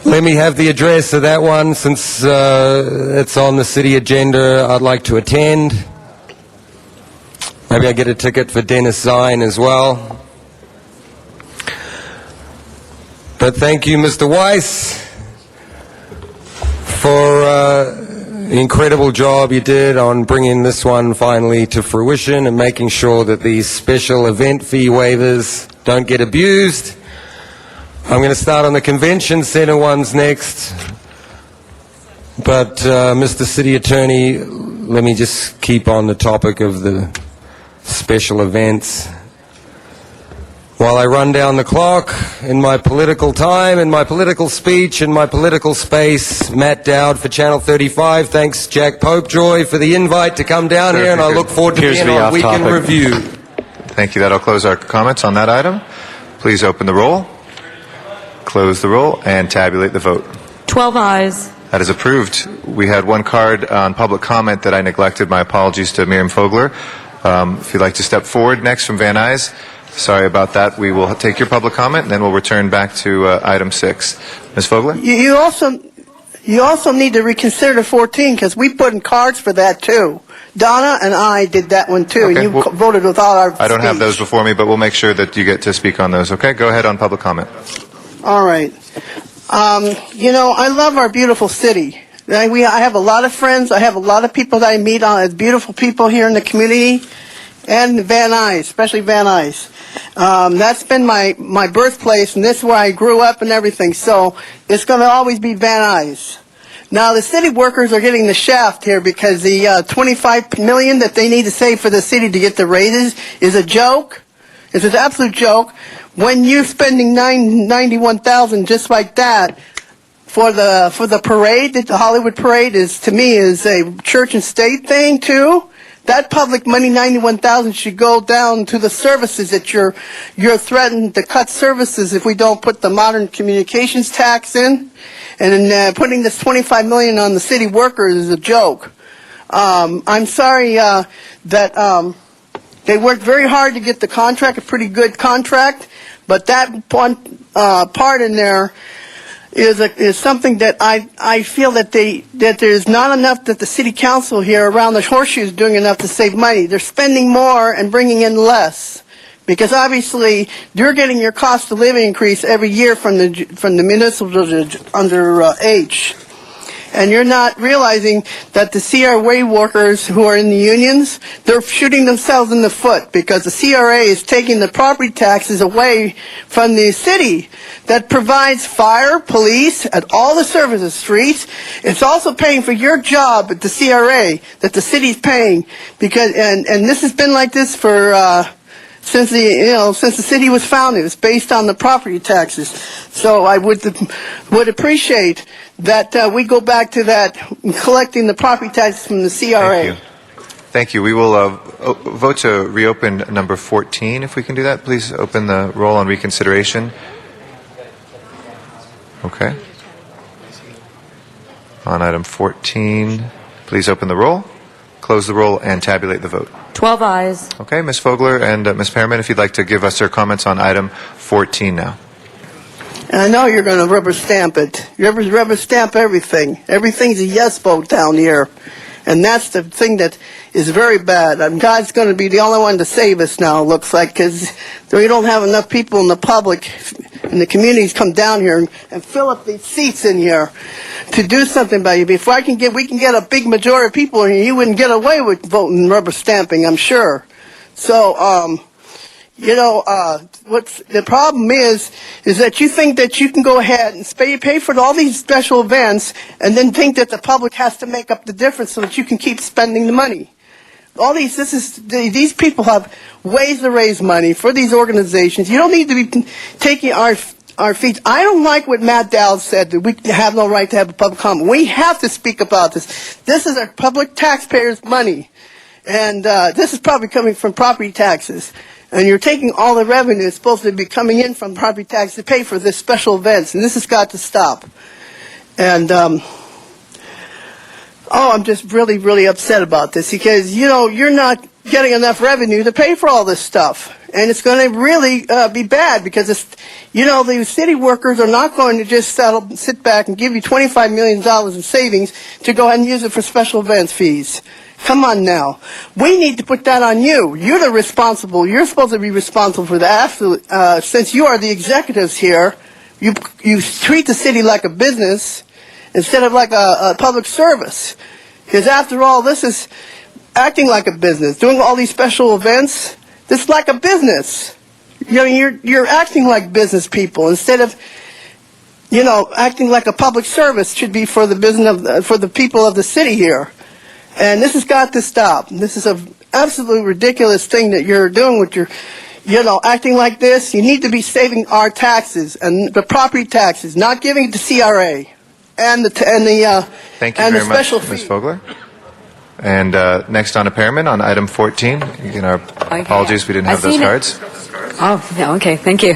S16: Let me have the address of that one since it's on the city agenda. I'd like to attend. Maybe I get a ticket for Dennis Zine as well. But thank you, Mr. Weiss, for the incredible job you did on bringing this one finally to fruition and making sure that these special event fee waivers don't get abused. I'm going to start on the convention center ones next. But, Mr. City Attorney, let me just keep on the topic of the special events. While I run down the clock in my political time, in my political speech, in my political space, Matt Dowd for Channel 35. Thanks, Jack Popejoy, for the invite to come down here, and I look forward to being on Weekend Review.
S8: Thank you. That'll close our comments on that item. Please open the roll, close the roll, and tabulate the vote.
S11: 12 ayes.
S8: That is approved. We had one card on public comment that I neglected. My apologies to Miriam Fogler. If you'd like to step forward next from Van Nuys. Sorry about that. We will take your public comment, and then we'll return back to item 6. Ms. Fogler?
S18: You also need to reconsider 14 because we put in cards for that too. Donna and I did that one too,
S8: Okay,
S18: and you voted without our
S8: I don't have
S18: speech.
S8: those before me, but we'll make sure that you get to speak on those. Okay, go ahead on public comment.
S18: All right. I love our beautiful city. I have a lot of friends. I have a lot of people that I meet as beautiful people here in the community, and Van Nuys, especially Van Nuys. That's been my birthplace, and this is where I grew up and everything. So it's going to always be Van Nuys. Now the city workers are getting the shaft here because the $25 million that they need to save for the city to get the raises is a joke. It's an absolute joke. When you're spending $91,000 just like that for the parade, the Hollywood parade to me is a church and state thing too. That public money, $91,000, should go down to the services that you're threatened to cut services if we don't put the modern communications tax in. And then putting this $25 million on the city workers is a joke. I'm sorry that they worked very hard to get the contract, a pretty good contract, but that one part in there is something that I feel that there's not enough that the city council here around the horseshoe is doing enough to save money. They're spending more and bringing in less, because obviously you're getting your cost of living increase every year from the municipal under H. And you're not realizing that the CRA workers who are in the unions, they're shooting themselves in the foot because the CRA is taking the property taxes away from the city that provides fire, police, and all the services, streets. It's also paying for your job at the CRA that the city's paying, because and this has been like this for since the city was founded. It's based on the property taxes. So I would appreciate that we go back to that, collecting the property taxes from the CRA.
S8: Thank you. We will vote to reopen number 14, if we can do that. Please open the roll on reconsideration. Okay. On item 14, please open the roll, close the roll, and tabulate the vote.
S11: 12 ayes.
S8: Okay, Ms. Fogler and Ms. Perriman, if you'd like to give us your comments on item 14 now.
S18: And I know you're going to rubber stamp it. You rubber stamp everything. Everything's a yes vote down here. And that's the thing that is very bad. God's going to be the only one to save us now, it looks like, because we don't have enough people in the public and the communities come down here and fill up these seats in here to do something about you. If we can get a big majority of people in here, you wouldn't get away with voting rubber stamping, I'm sure. So, what's the problem is that you think that you can go ahead and pay for all these special events and then think that the public has to make up the difference so that you can keep spending the money. These people have ways to raise money for these organizations. You don't need to be taking our feet. I don't like what Matt Dowd said, that we have no right to have a public comment. We have to speak about this. This is our public taxpayers' money. And this is probably coming from property taxes. And you're taking all the revenue that's supposed to be coming in from property tax to pay for this special events. And this has got to stop. And, I'm just really, really upset about this because, you're not getting enough revenue to pay for all this stuff. And it's going to really be bad because, the city workers are not going to just sit back and give you $25 million in savings to go ahead and use it for special events fees. Come on now. We need to put that on you. You're you're supposed to be responsible for that. Since you are the executives here, you treat the city like a business instead of like a public service. Because after all, this is acting like a business. Doing all these special events, this is like a business. You're acting like business people instead of, acting like a public service should be for for the people of the city here. And this has got to stop. This is an absolutely ridiculous thing that you're doing with your, acting like this. You need to be saving our taxes and the property taxes, not giving it to CRA and the
S8: Thank you
S18: and
S8: very
S18: the special
S8: much, Ms.
S18: fee.
S8: Fogler. And next on to Perriman on item 14. Again, our apologies, we didn't have those cards.
S17: Oh, no, okay, thank you.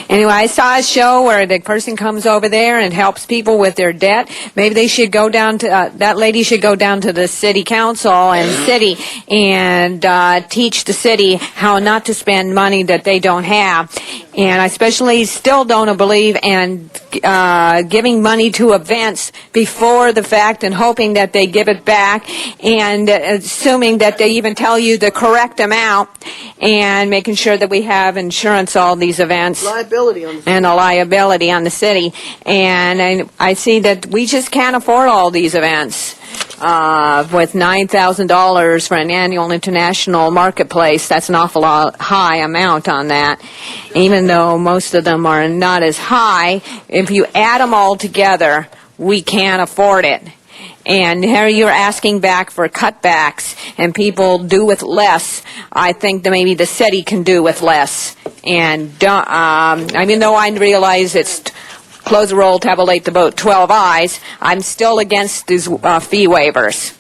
S17: Anyway, I saw a show where the person comes over there and helps people with their debt. Maybe they should go down to, that lady should go down to the city council and city and teach the city how not to spend money that they don't have. And I especially still don't believe in giving money to events before the fact and hoping that they give it back and assuming that they even tell you the correct amount and making sure that we have insurance all these events
S18: Liability on the
S17: and a liability on the city. And I see that we just can't afford all these events. With $9,000 for an annual international marketplace, that's an awful lot high amount on that. Even though most of them are not as high, if you add them all together, we can't afford it. And here you're asking back for cutbacks, and people do with less. I think that maybe the city can do with less. And even though I realize it's close the roll, tabulate the vote, 12 ayes, I'm still against these fee waivers.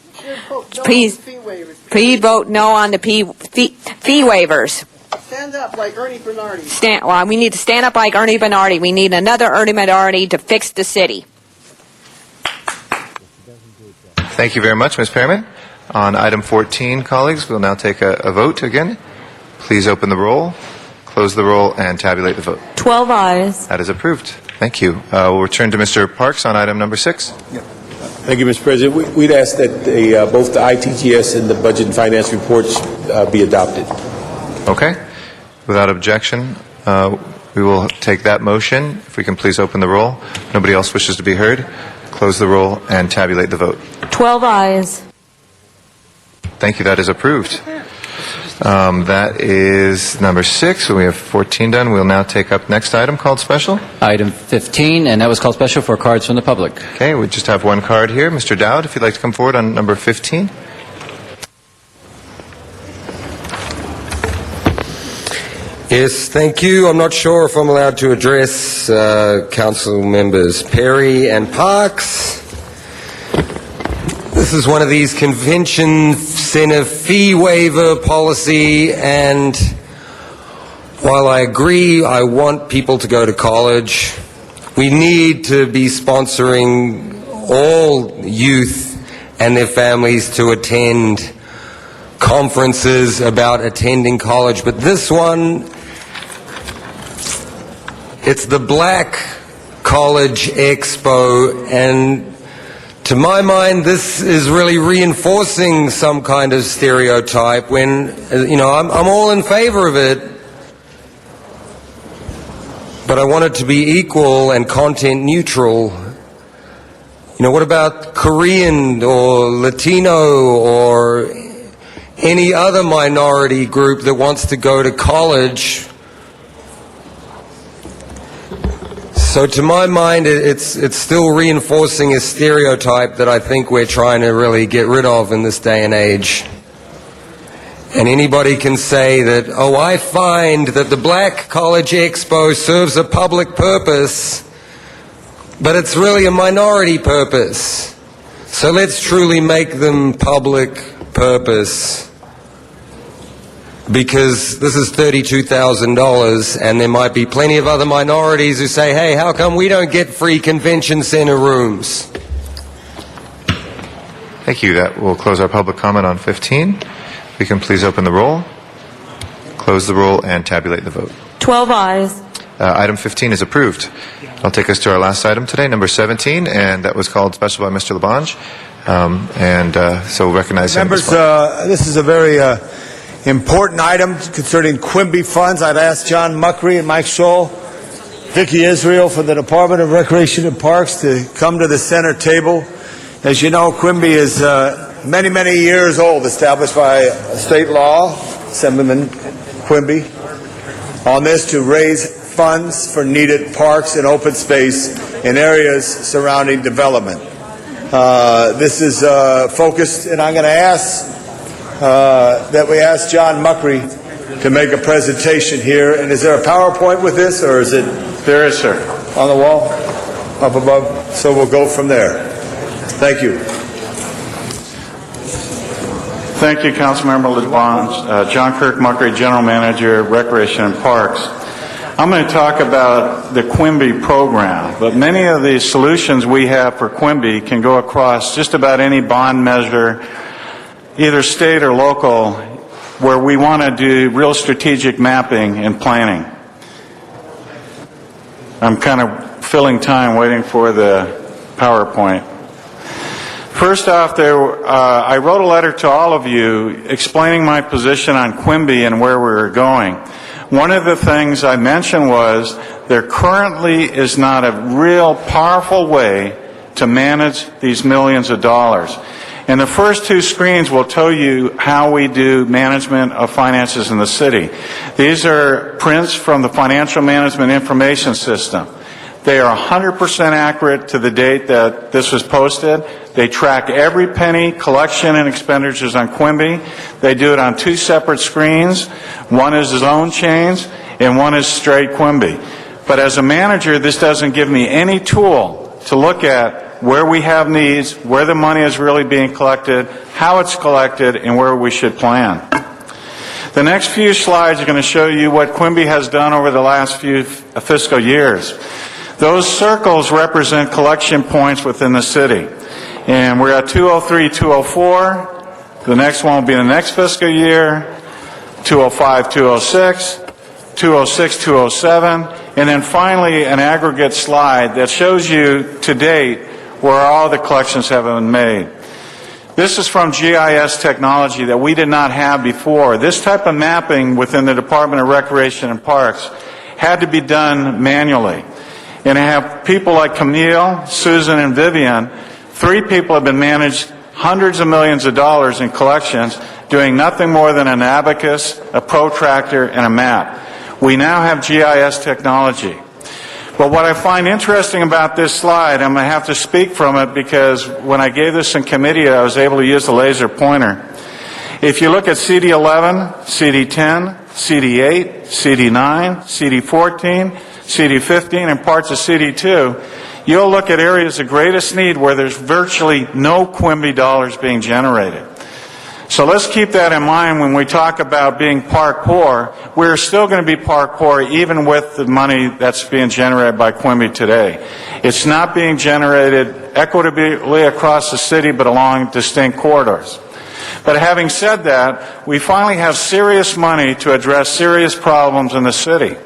S17: Please vote no on the fee waivers.
S18: Stand up like Ernie Bernardi.
S17: We need to stand up like Ernie Bernardi. We need another Ernie Bernardi to fix the city.
S8: Thank you very much, Ms. Perriman. On item 14, colleagues, we'll now take a vote again. Please open the roll, close the roll, and tabulate the vote.
S11: 12 ayes.
S8: That is approved. Thank you. We'll return to Mr. Parks on item number 6.
S19: Thank you, Mr. President. We'd ask that both the ITGS and the Budget and Finance reports be adopted.
S8: Okay. Without objection, we will take that motion. If we can please open the roll. Nobody else wishes to be heard. Close the roll and tabulate the vote.
S11: 12 ayes.
S8: Thank you. That is approved. That is number 6. We have 14 done. We'll now take up next item called special.
S9: Item 15, and that was called special for cards from the public.
S8: Okay, we just have one card here. Mr. Dowd, if you'd like to come forward on number 15.
S16: Yes, thank you. I'm not sure if I'm allowed to address council members Perry and Parks. This is one of these convention center fee waiver policy, and while I agree I want people to go to college, we need to be sponsoring all youth and their families to attend conferences about attending college. But this one, it's the Black College Expo, and to my mind, this is really reinforcing some kind of stereotype when, I'm all in favor of it, but I want it to be equal and content neutral. What about Korean or Latino or any other minority group that wants to go to college? So to my mind, it's still reinforcing a stereotype that I think we're trying to really get rid of in this day and age. And anybody can say that, I find that the Black College Expo serves a public purpose, but it's really a minority purpose. So let's truly make them public purpose. Because this is $32,000, and there might be plenty of other minorities who say, hey, how come we don't get free convention center rooms?
S8: Thank you. That will close our public comment on 15. We can please open the roll, close the roll, and tabulate the vote.
S11: 12 ayes.
S8: Item 15 is approved. I'll take us to our last item today, number 17, and that was called special by Mr. Labange. So we'll recognize him.
S6: Members, this is a very important item concerning Quimby funds. I'd ask John Muckery and Mike Scholl, Vicki Israel from the Department of Recreation and Parks to come to the center table. As you know, Quimby is many, many years old, established by state law, Assemblyman Quimby, on this to raise funds for needed parks and open space in areas surrounding development. This is focused, and I'm going to ask that we ask John Muckery to make a presentation here. And is there a PowerPoint with this, or is it? There is, sir. On the wall? Up above? So we'll go from there. Thank you.
S20: Thank you, Councilmember LeBlanc. John Kirk Muckery, General Manager, Recreation and Parks. I'm going to talk about the Quimby program, but many of the solutions we have for Quimby can go across just about any bond measure, either state or local, where we want to do real strategic mapping and planning. I'm kind of filling time waiting for the PowerPoint. First off, I wrote a letter to all of you explaining my position on Quimby and where we were going. One of the things I mentioned was there currently is not a real powerful way to manage these millions of dollars. And the first two screens will tell you how we do management of finances in the city. These are prints from the Financial Management Information System. They are 100% accurate to the date that this was posted. They track every penny, collection, and expenditures on Quimby. They do it on two separate screens. One is zone change, and one is straight Quimby. But as a manager, this doesn't give me any tool to look at where we have needs, where the money is really being collected, how it's collected, and where we should plan. The next few slides are going to show you what Quimby has done over the last few fiscal years. Those circles represent collection points within the city. And we're at 203, 204. The next one will be the next fiscal year, 205, 206, 206, 207, and then finally an aggregate slide that shows you to date where all the collections have been made. This is from GIS technology that we did not have before. This type of mapping within the Department of Recreation and Parks had to be done manually. And I have people like Camille, Susan, and Vivian. 3 people have been managed hundreds of millions of dollars in collections, doing nothing more than an abacus, a protractor, and a map. We now have GIS technology. But what I find interesting about this slide, I'm going to have to speak from it because when I gave this in committee, I was able to use the laser pointer. If you look at CD11, CD10, CD8, CD9, CD14, CD15, and parts of CD2, you'll look at areas of greatest need where there's virtually no Quimby dollars being generated. So let's keep that in mind when we talk about being park poor. We're still going to be park poor even with the money that's being generated by Quimby today. It's not being generated equitably across the city but along distinct corridors. But having said that, we finally have serious money to address serious problems in the city.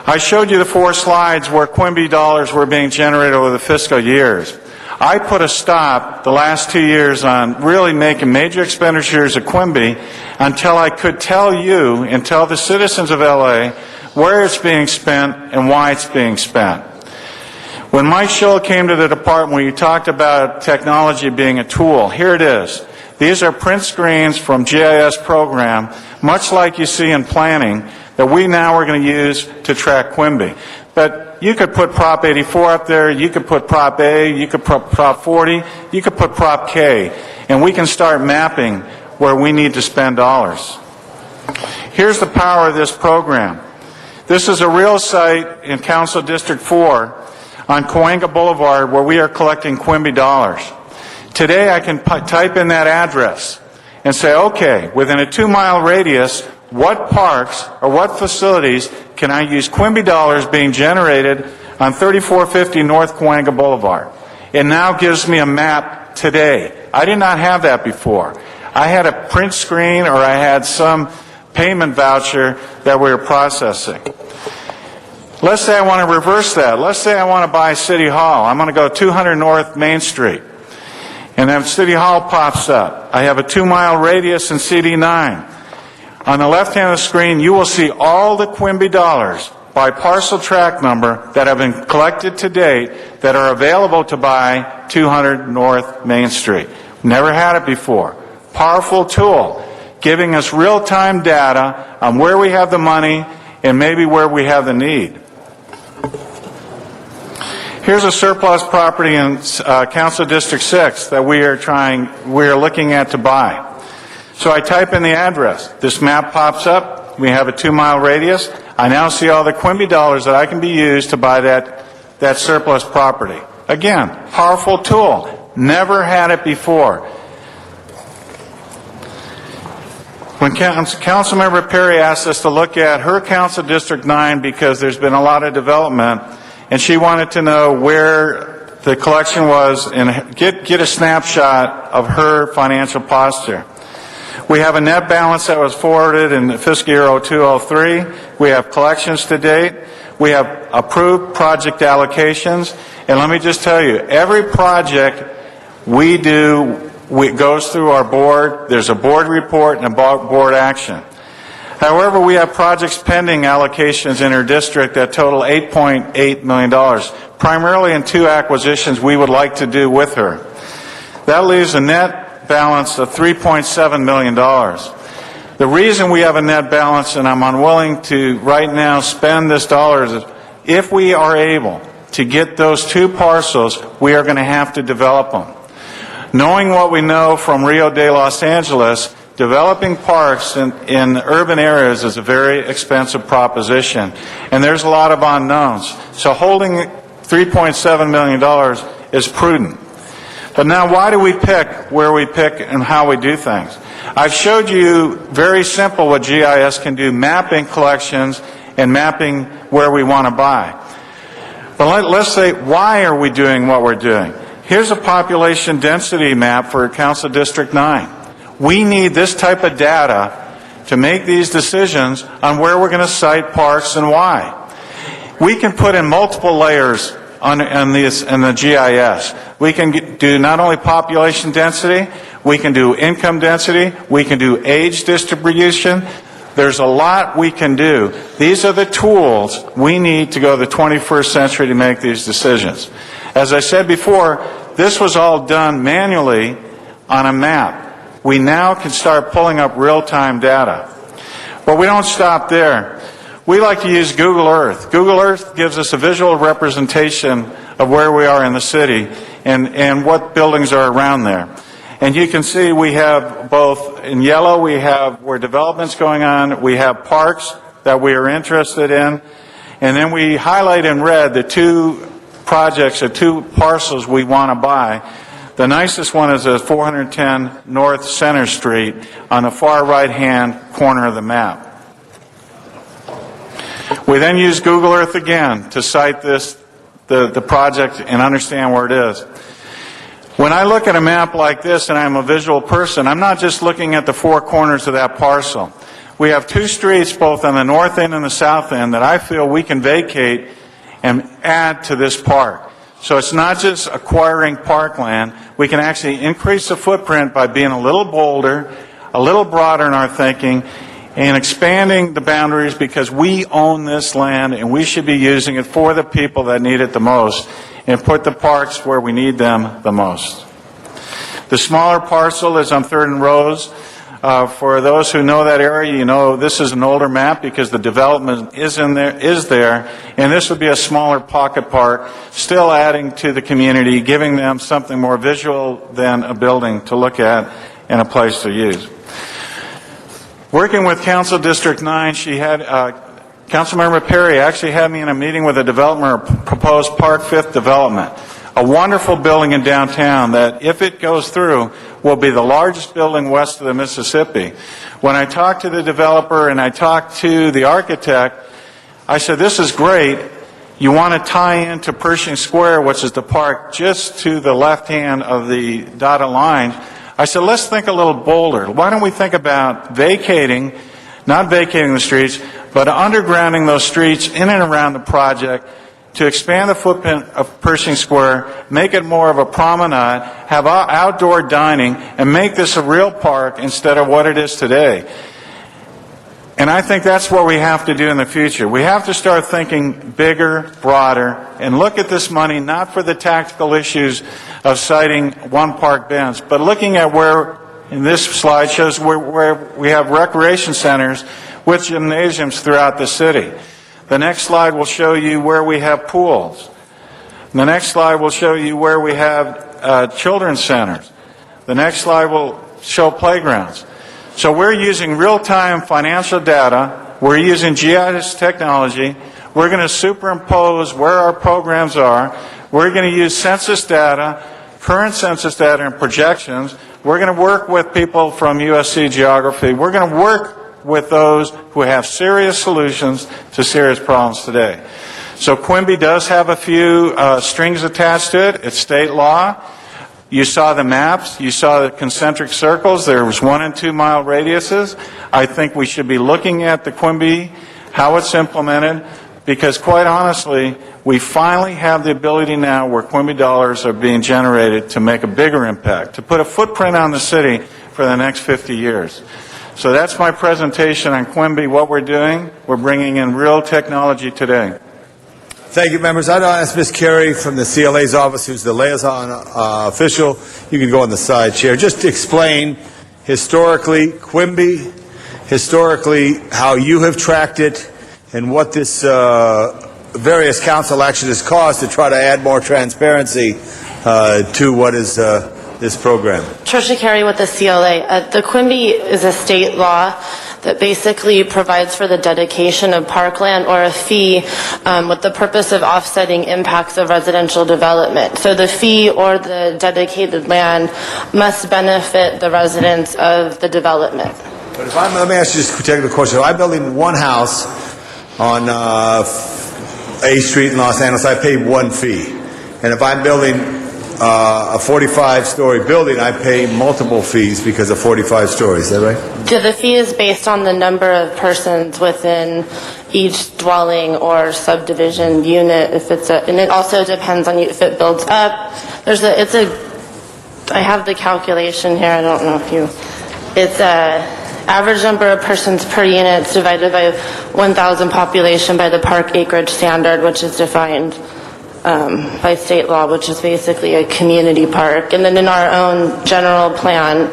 S20: I showed you the 4 slides where Quimby dollars were being generated over the fiscal years. I put a stop the last 2 years on really making major expenditures at Quimby until I could tell you and tell the citizens of LA where it's being spent and why it's being spent. When Mike Schill came to the department, we talked about technology being a tool. Here it is. These are print screens from GIS program, much like you see in planning, that we now are going to use to track Quimby. But you could put Prop 84 up there, you could put Prop A, you could put Prop 40, you could put Prop K, and we can start mapping where we need to spend dollars. Here's the power of this program. This is a real site in Council District 4 on Cahuenga Boulevard where we are collecting Quimby dollars. Today I can type in that address and say, okay, within a 2-mile radius, what parks or what facilities can I use Quimby dollars being generated on 3450 North Cahuenga Boulevard? It now gives me a map today. I did not have that before. I had a print screen or I had some payment voucher that we were processing. Let's say I want to reverse that. Let's say I want to buy City Hall. I'm going to go 200 North Main Street. And then City Hall pops up. I have a 2-mile radius in CD9. On the left hand of the screen, you will see all the Quimby dollars by parcel track number that have been collected to date that are available to buy 200 North Main Street. Never had it before. Powerful tool, giving us real-time data on where we have the money and maybe where we have the need. Here's a surplus property in Council District 6 that we are looking at to buy. So I type in the address. This map pops up. We have a 2-mile radius. I now see all the Quimby dollars that I can be used to buy that surplus property. Again, powerful tool. Never had it before. When Councilmember Perry asked us to look at her council District 9 because there's been a lot of development, and she wanted to know where the collection was and get a snapshot of her financial posture. We have a net balance that was forwarded in fiscal year 02-03. We have collections to date. We have approved project allocations. And let me just tell you, every project we do goes through our board. There's a board report and a board action. However, we have projects pending allocations in our district that total $8.8 million, primarily in 2 acquisitions we would like to do with her. That leaves a net balance of $3.7 million. The reason we have a net balance and I'm unwilling to right now spend this dollars is if we are able to get those 2 parcels, we are going to have to develop them. Knowing what we know from Rio de Los Angeles, developing parks in urban areas is a very expensive proposition, and there's a lot of unknowns. So holding $3.7 million is prudent. But now why do we pick where we pick and how we do things? I've showed you very simple what GIS can do, mapping collections and mapping where we want to buy. But let's say, why are we doing what we're doing? Here's a population density map for Council District 9. We need this type of data to make these decisions on where we're going to site parks and why. We can put in multiple layers in the GIS. We can do not only population density, we can do income density, we can do age distribution. There's a lot we can do. These are the tools we need to go to the 21st century to make these decisions. As I said before, this was all done manually on a map. We now can start pulling up real-time data. But we don't stop there. We like to use Google Earth. Google Earth gives us a visual representation of where we are in the city and what buildings are around there. And you can see we have both in yellow, we have where development's going on, we have parks that we are interested in, and then we highlight in red the 2 projects or 2 parcels we want to buy. The nicest one is at 410 North Center Street on the far right-hand corner of the map. We then use Google Earth again to cite the project and understand where it is. When I look at a map like this and I'm a visual person, I'm not just looking at the 4 corners of that parcel. We have 2 streets both on the north end and the south end that I feel we can vacate and add to this park. So it's not just acquiring parkland. We can actually increase the footprint by being a little bolder, a little broader in our thinking, and expanding the boundaries because we own this land and we should be using it for the people that need it the most and put the parks where we need them the most. The smaller parcel is on 3rd and Rose. For those who know that area, you know this is an older map because the development is there, and this would be a smaller pocket park, still adding to the community, giving them something more visual than a building to look at and a place to use. Working with Council District 9, she had Councilmember Perry actually had me in a meeting with a developer of proposed Park 5th development, a wonderful building in downtown that, if it goes through, will be the largest building west of the Mississippi. When I talked to the developer and I talked to the architect, I said, this is great. You want to tie into Pershing Square, which is the park just to the left hand of the dotted line. I said, let's think a little bolder. Why don't we think about vacating, not vacating the streets, but undergrounding those streets in and around the project to expand the footprint of Pershing Square, make it more of a promenade, have outdoor dining, and make this a real park instead of what it is today. And I think that's what we have to do in the future. We have to start thinking bigger, broader, and look at this money not for the tactical issues of citing one park bench, but looking at where, in this slide shows where we have recreation centers with gymnasiums throughout the city. The next slide will show you where we have pools. The next slide will show you where we have children's centers. The next slide will show playgrounds. So we're using real-time financial data. We're using GIS technology. We're going to superimpose where our programs are. We're going to use census data, current census data and projections. We're going to work with people from USC Geography. We're going to work with those who have serious solutions to serious problems today. So Quimby does have a few strings attached to it. It's state law. You saw the maps. You saw the concentric circles. There was 1 and 2 mile radiuses. I think we should be looking at the Quimby, how it's implemented, because quite honestly, we finally have the ability now where Quimby dollars are being generated to make a bigger impact, to put a footprint on the city for the next 50 years. So that's my presentation on Quimby, what we're doing. We're bringing in real technology today.
S6: Thank you, members. I'd ask Ms. Carey from the CLA's office, who's the liaison official. You can go on the side chair. Just to explain historically Quimby, historically how you have tracked it, and what this various council action has caused to try to add more transparency to what is this program.
S21: Tricia Carey with the CLA. The Quimby is a state law that basically provides for the dedication of parkland or a fee with the purpose of offsetting impacts of residential development. So the fee or the dedicated land must benefit the residents of the development.
S6: But if let me ask you just a technical question. If I'm building one house on A Street in Los Angeles, I pay one fee. And if I'm building a 45-story building, I pay multiple fees because of 45 stories. Is that right?
S21: The fee is based on the number of persons within each dwelling or subdivision unit. If it's and it also depends on if it builds up. I have the calculation here. I don't know if you. It's a average number of persons per unit divided by 1,000 population by the park acreage standard, which is defined by state law, which is basically a community park. And then in our own general plan,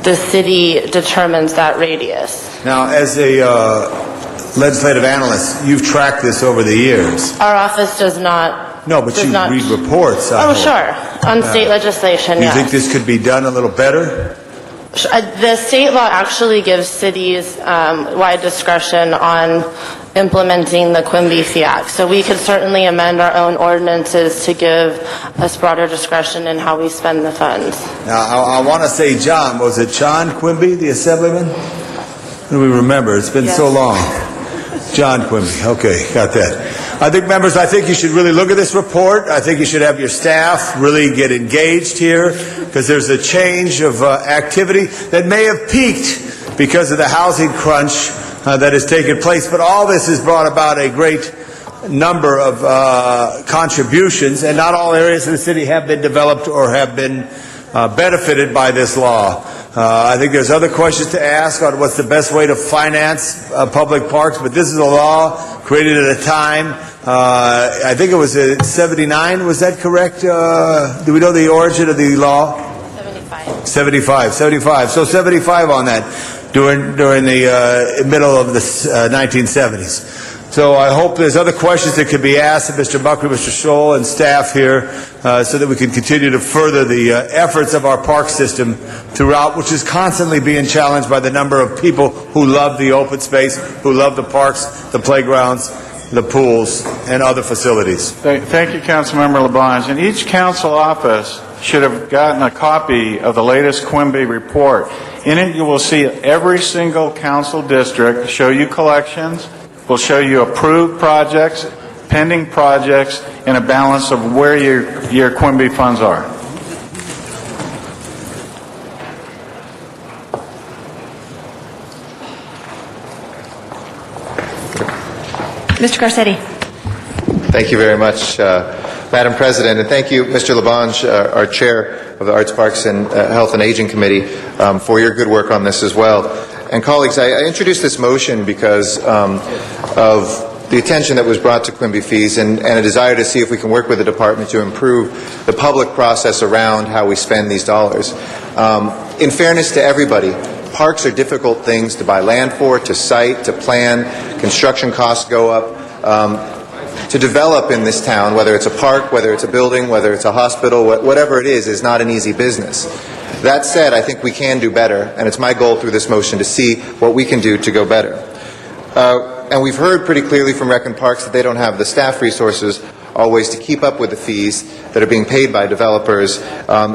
S21: the city determines that radius.
S6: Now, as a legislative analyst, you've tracked this over the years.
S21: Our office does not.
S6: No, but you read reports.
S21: Sure. On state legislation,
S6: You think this could be done a little better?
S21: The state law actually gives cities wide discretion on implementing the Quimby Fee Act. So we could certainly amend our own ordinances to give us broader discretion in how we spend the funds.
S6: Now, I want to say John. Was it John Quimby, the assemblyman? What do we remember? It's been so long. John Quimby. Okay, got that. I think you should really look at this report. I think you should have your staff really get engaged here, because there's a change of activity that may have peaked because of the housing crunch that has taken place. But all this has brought about a great number of contributions, and not all areas of the city have been developed or have been benefited by this law. I think there's other questions to ask on what's the best way to finance public parks, but this is a law created at a time. I think it was 79, was that correct? Do we know the origin of the law? 75. So 75 on that during the middle of the 1970s. So I hope there's other questions that could be asked of Mr. Buckley, Mr. Scholl, and staff here so that we can continue to further the efforts of our park system throughout, which is constantly being challenged by the number of people who love the open space, who love the parks, the playgrounds, the pools, and other facilities.
S20: Thank you, Councilmember LaBonge. And each council office should have gotten a copy of the latest Quimby report. In it, you will see every single council district, show you collections, will show you approved projects, pending projects, and a balance of where your Quimby funds are.
S22: Mr. Garcetti.
S8: Thank you very much, Madam President, and thank you, Mr. LaBonge, our chair of the Arts, Parks, and Health and Aging Committee, for your good work on this as well. And colleagues, I introduced this motion because of the attention that was brought to Quimby fees and a desire to see if we can work with the department to improve the public process around how we spend these dollars. In fairness to everybody, parks are difficult things to buy land for, to site, to plan. Construction costs go up. To develop in this town, whether it's a park, whether it's a building, whether it's a hospital, whatever it is not an easy business. That said, I think we can do better, and it's my goal through this motion to see what we can do to go better. And we've heard pretty clearly from Rec and Parks that they don't have the staff resources always to keep up with the fees that are being paid by developers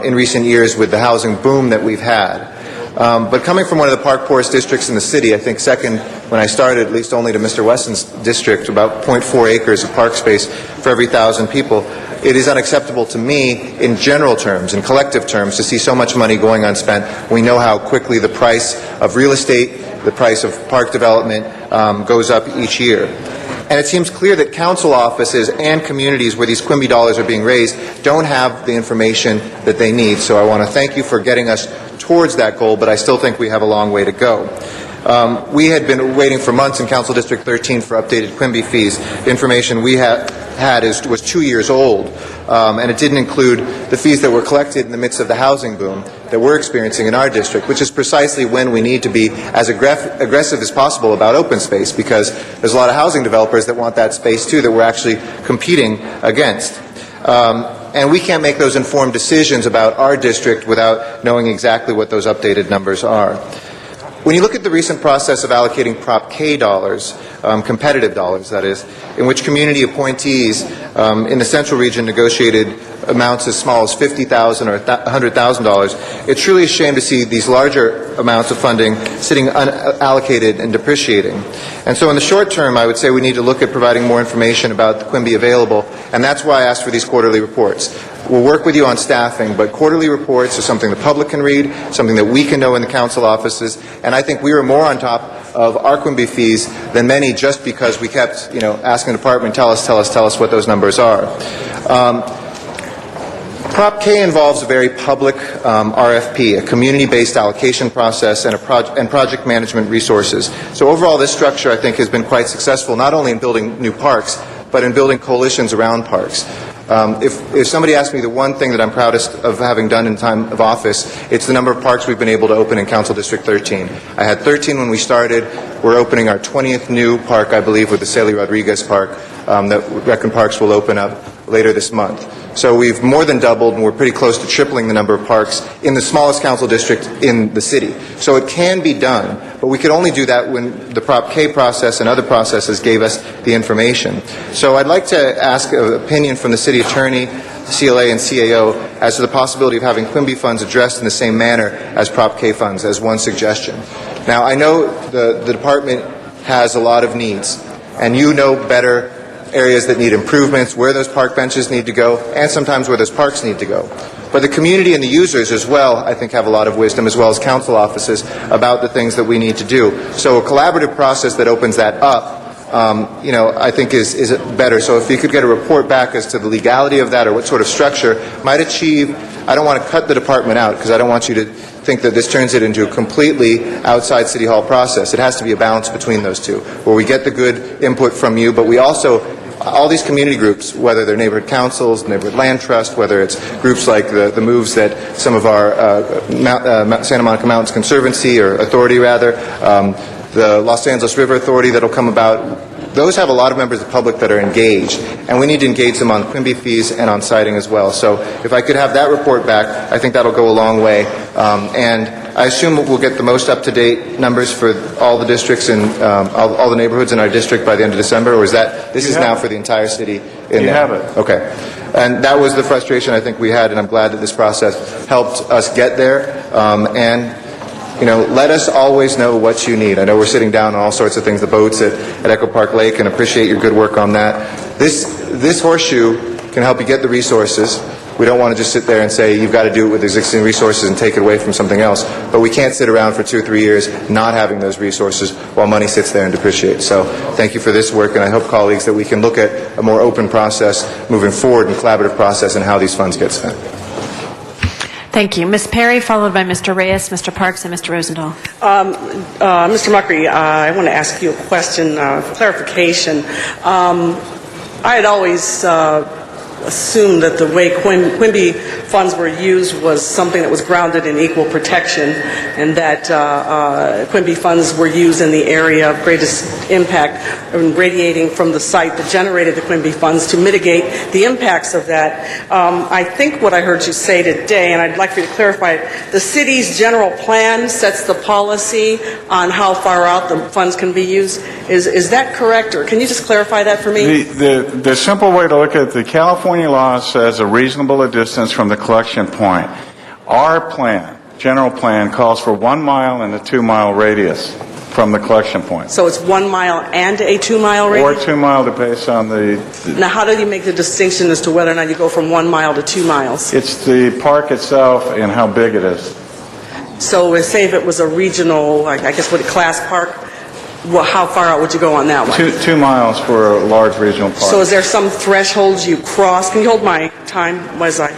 S8: in recent years with the housing boom that we've had. But coming from one of the park poorest districts in the city, I think second when I started, at least only to Mr. Wesson's district, about 0.4 acres of park space for every 1,000 people, it is unacceptable to me in general terms, in collective terms, to see so much money going unspent. We know how quickly the price of real estate, the price of park development goes up each year. And it seems clear that council offices and communities where these Quimby dollars are being raised don't have the information that they need. So I want to thank you for getting us towards that goal, but I still think we have a long way to go. We had been waiting for months in Council District 13 for updated Quimby fees. The information we had was 2 years old, and it didn't include the fees that were collected in the midst of the housing boom that we're experiencing in our district, which is precisely when we need to be as aggressive as possible about open space, because there's a lot of housing developers that want that space too that we're actually competing against. And we can't make those informed decisions about our district without knowing exactly what those updated numbers are. When you look at the recent process of allocating Prop K dollars, competitive dollars that is, in which community appointees in the central region negotiated amounts as small as $50,000 or $100,000, it's truly a shame to see these larger amounts of funding sitting unallocated and depreciating. And so in the short term, I would say we need to look at providing more information about the Quimby available, and that's why I asked for these quarterly reports. We'll work with you on staffing, but quarterly reports are something the public can read, something that we can know in the council offices, and I think we were more on top of our Quimby fees than many just because we kept, asking the department, tell us what those numbers are. Prop K involves a very public RFP, a community-based allocation process, and project management resources. So overall, this structure, I think, has been quite successful, not only in building new parks, but in building coalitions around parks. If somebody asks me the one thing that I'm proudest of having done in time of office, it's the number of parks we've been able to open in Council District 13. I had 13 when we started. We're opening our 20th new park, I believe, with the Celie Rodriguez Park that Recon Parks will open up later this month. So we've more than doubled, and we're pretty close to tripling the number of parks in the smallest council district in the city. So it can be done, but we could only do that when the Prop K process and other processes gave us the information. So I'd like to ask an opinion from the city attorney, CLA, and CAO as to the possibility of having Quimby funds addressed in the same manner as Prop K funds, as one suggestion. Now, I know the department has a lot of needs, and you know better areas that need improvements, where those park benches need to go, and sometimes where those parks need to go. But the community and the users as well, I think, have a lot of wisdom, as well as council offices, about the things that we need to do. So a collaborative process that opens that up, I think is better. So if you could get a report back as to the legality of that or what sort of structure might achieve, I don't want to cut the department out because I don't want you to think that this turns it into a completely outside City Hall process. It has to be a balance between those two, where we get the good input from you, but we also, all these community groups, whether they're neighborhood councils, neighborhood land trust, whether it's groups like the moves that some of our Santa Monica Mountains Conservancy, or Authority rather, the Los Angeles River Authority that'll come about, those have a lot of members of the public that are engaged, and we need to engage them on Quimby fees and on siting as well. So if I could have that report back, I think that'll go a long way. And I assume we'll get the most up-to-date numbers for all the districts and all the neighborhoods in our district by the end of December, or is that, this is now for the entire city?
S20: You have it.
S8: Okay. And that was the frustration I think we had, and I'm glad that this process helped us get there. Let us always know what you need. I know we're sitting down on all sorts of things, the boats at Echo Park Lake, and appreciate your good work on that. This horseshoe can help you get the resources. We don't want to just sit there and say you've got to do it with existing resources and take it away from something else. But we can't sit around for 2 or 3 years not having those resources while money sits there and depreciates. So thank you for this work, and I hope, colleagues, that we can look at a more open process moving forward and collaborative process in how these funds get spent.
S22: Thank you. Ms. Perry, followed by Mr. Reyes, Mr. Parks, and Mr. Rosendahl.
S1: Mr. Muckery, I want to ask you a question for clarification. I had always assumed that the way Quimby funds were used was something that was grounded in equal protection, and that Quimby funds were used in the area of greatest impact, radiating from the site that generated the Quimby funds to mitigate the impacts of that. I think what I heard you say today, and I'd like for you to clarify it, the city's general plan sets the policy on how far out the funds can be used. Is that correct, or can you just clarify that for me?
S20: The simple way to look at the California law says a reasonable distance from the collection point. Our plan, general plan, calls for 1 mile and a 2-mile radius from the collection point.
S1: So it's 1 mile and a 2-mile radius?
S20: Or 2 mile based on the...
S1: Now, how do you make the distinction as to whether or not you go from 1 mile to 2 miles?
S20: It's the park itself and how big it is.
S1: So say if it was a regional, I guess what, a class park, well, how far out would you go on that one?
S20: 2 miles for a large regional park.
S1: So is there some threshold you cross? Can you hold my time? Was I?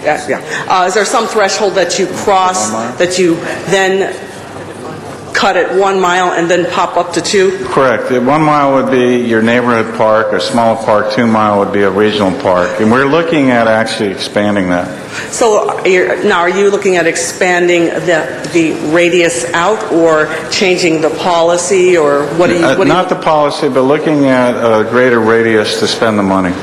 S1: Yeah. Is there some threshold that you cross that you then cut at 1 mile and then pop up to 2?
S20: Correct. 1 mile would be your neighborhood park, a small park. 2 mile would be a regional park. And we're looking at actually expanding that.
S1: So now are you looking at expanding the radius out or changing the policy, or what are you...
S20: Not the policy, but looking at a greater radius to spend the money.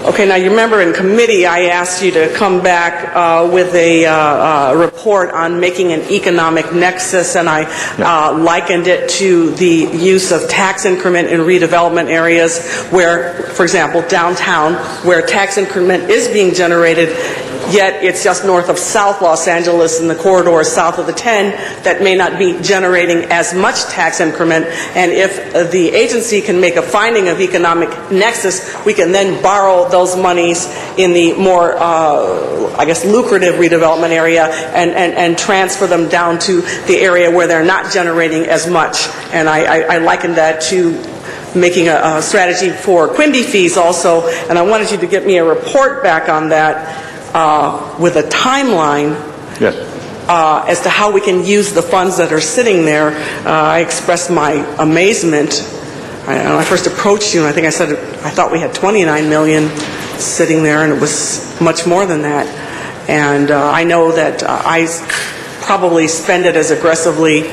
S1: Okay, now you remember in committee I asked you to come back with a report on making an economic nexus, and I likened it to the use of tax increment in redevelopment areas where, for example, downtown, where tax increment is being generated, yet it's just north of South Los Angeles in the corridor south of the 10 that may not be generating as much tax increment. And if the agency can make a finding of economic nexus, we can then borrow those monies in the more, I guess, lucrative redevelopment area and transfer them down to the area where they're not generating as much. And I likened that to making a strategy for Quimby fees also, and I wanted you to get me a report back on that with a timeline as to how we can use the funds that are sitting there. I expressed my amazement. When I first approached you, and I think I said I thought we had $29 million sitting there, and it was much more than that. And I know that I probably spend it as aggressively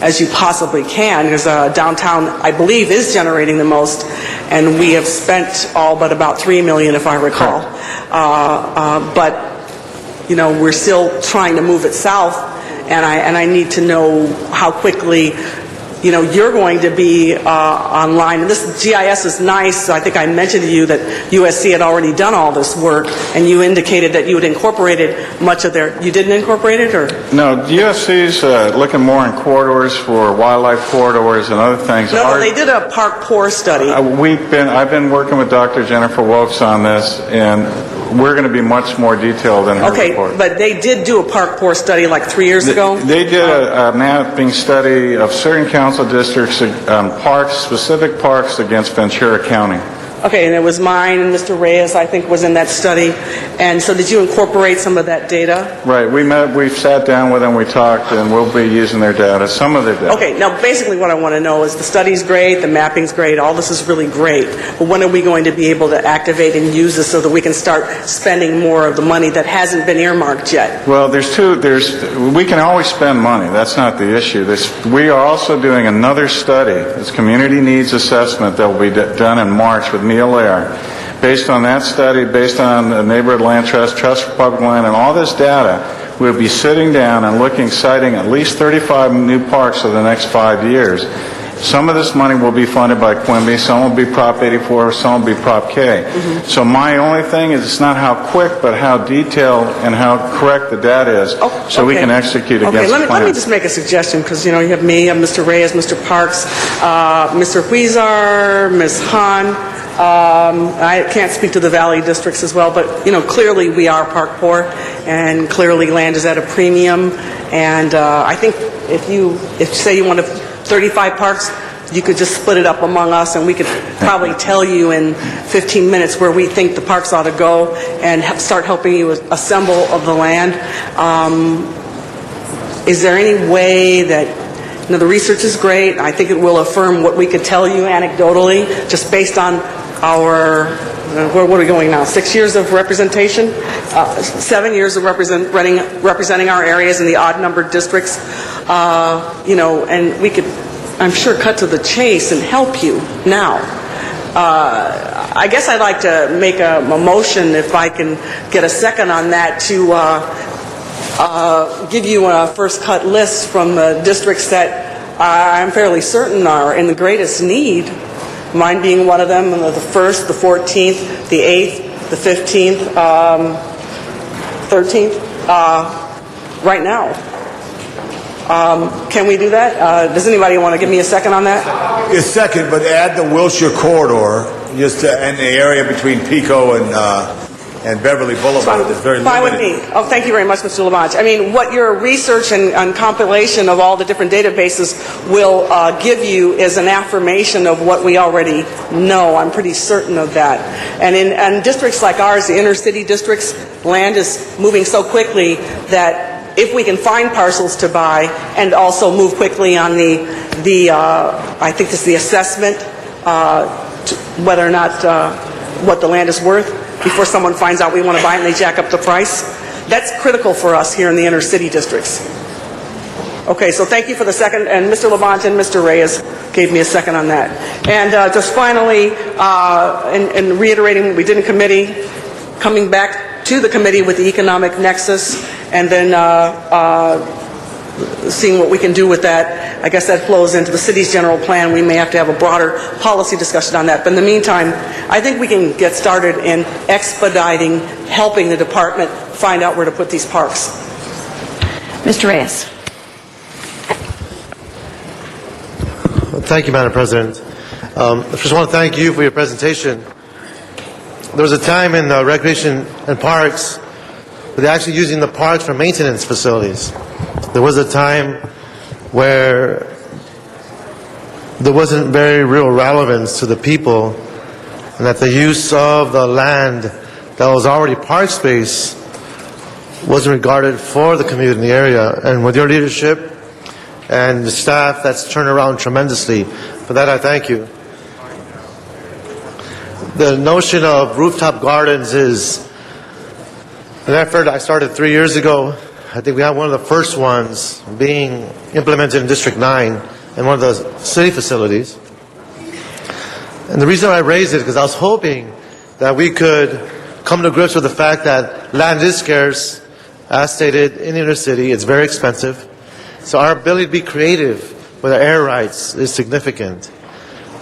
S1: as you possibly can, because downtown, I believe, is generating the most, and we have spent all but about $3 million, if I recall. But you know, we're still trying to move it south, and I need to know how quickly, you know, you're going to be online. And this GIS is nice. I think I mentioned to you that USC had already done all this work, and you indicated that you had incorporated much of their... You didn't incorporate it, or...?
S20: No, USC's looking more in corridors for wildlife corridors and other things.
S1: No, they did a park core study.
S20: I've been working with Dr. Jennifer Wilkes on this, and we're going to be much more detailed in her report.
S1: But they did do a park core study like 3 years ago?
S20: They did a mapping study of certain council districts, parks, specific parks against Ventura County.
S1: Okay, and it was mine and Mr. Reyes, I think, was in that study. And so did you incorporate some of that data?
S20: Right. We sat down with them, we talked, and we'll be using their data, some of their data.
S1: Okay, now basically what I want to know is the study's great, the mapping's great, all this is really great. But when are we going to be able to activate and use this so that we can start spending more of the money that hasn't been earmarked yet?
S20: Well, we can always spend money. That's not the issue. We are also doing another study, this community needs assessment that will be done in March with Neil Lair. Based on that study, based on the Neighborhood Land Trust, Trust for Public Land, and all this data, we'll be sitting down and citing at least 35 new parks over the next 5 years. Some of this money will be funded by Quimby, some will be Prop 84, some will be Prop K. Mm-hmm. So my only thing is it's not how quick, but how detailed and how correct the data is, so we can execute against the plan.
S1: Let me just make a suggestion, because you know you have me, Mr. Reyes, Mr. Parks, Mr. Huizar, Ms. Hahn. I can't speak to the Valley districts as well, but you know clearly we are park poor, and clearly land is at a premium. And I think if say you wanted 35 parks, you could just split it up among us, and we could probably tell you in 15 minutes where we think the parks ought to go, and start helping you assemble of the land. Is there any way that... You know, the research is great. I think it will affirm what we could tell you anecdotally, just based on our, what are we going now, 6 years of representation? 7 years of representing our areas in the odd-numbered districts. And we could, I'm sure, cut to the chase and help you now. I guess I'd like to make a motion, if I can get a second on that, to give you a first-cut list from the districts that I'm fairly certain are in the greatest need, mine being one of them, the 1st, the 14th, the 8th, the 15th, 13th, right now. Can we do that? Does anybody want to give me a second on that?
S6: A second, but add the Wilshire corridor, just to, and the area between Pico and Beverly Boulevard. Is very
S1: Fine with
S6: limited.
S1: me. Oh, thank you very much, Mr. Labange. I mean, what your research and compilation of all the different databases will give you is an affirmation of what we already know. I'm pretty certain of that. And in districts like ours, the inner city districts, land is moving so quickly that if we can find parcels to buy and also move quickly on I think it's the assessment, whether or not what the land is worth, before someone finds out we want to buy it and they jack up the price. That's critical for us here in the inner city districts. Okay, so thank you for the second, and Mr. Labange and Mr. Reyes gave me a second on that. And just finally, in reiterating what we did in committee, coming back to the committee with the economic nexus, and then seeing what we can do with that. I guess that flows into the city's general plan. We may have to have a broader policy discussion on that. But in the meantime, I think we can get started in expediting, helping the department find out where to put these parks.
S22: Mr. Reyes.
S2: Thank you, Madam President. I just want to thank you for your presentation. There was a time in recreation and parks where they're actually using the parks for maintenance facilities. There was a time where there wasn't very real relevance to the people, and that the use of the land that was already park space wasn't regarded for the community in the area. And with your leadership and the staff, that's turned around tremendously. For that, I thank you. The notion of rooftop gardens is an effort I started 3 years ago. I think we have one of the first ones being implemented in District 9 in one of the city facilities. And the reason I raised it is because I was hoping that we could come to grips with the fact that land is scarce, as stated in the inner city. It's very expensive. So our ability to be creative with our air rights is significant.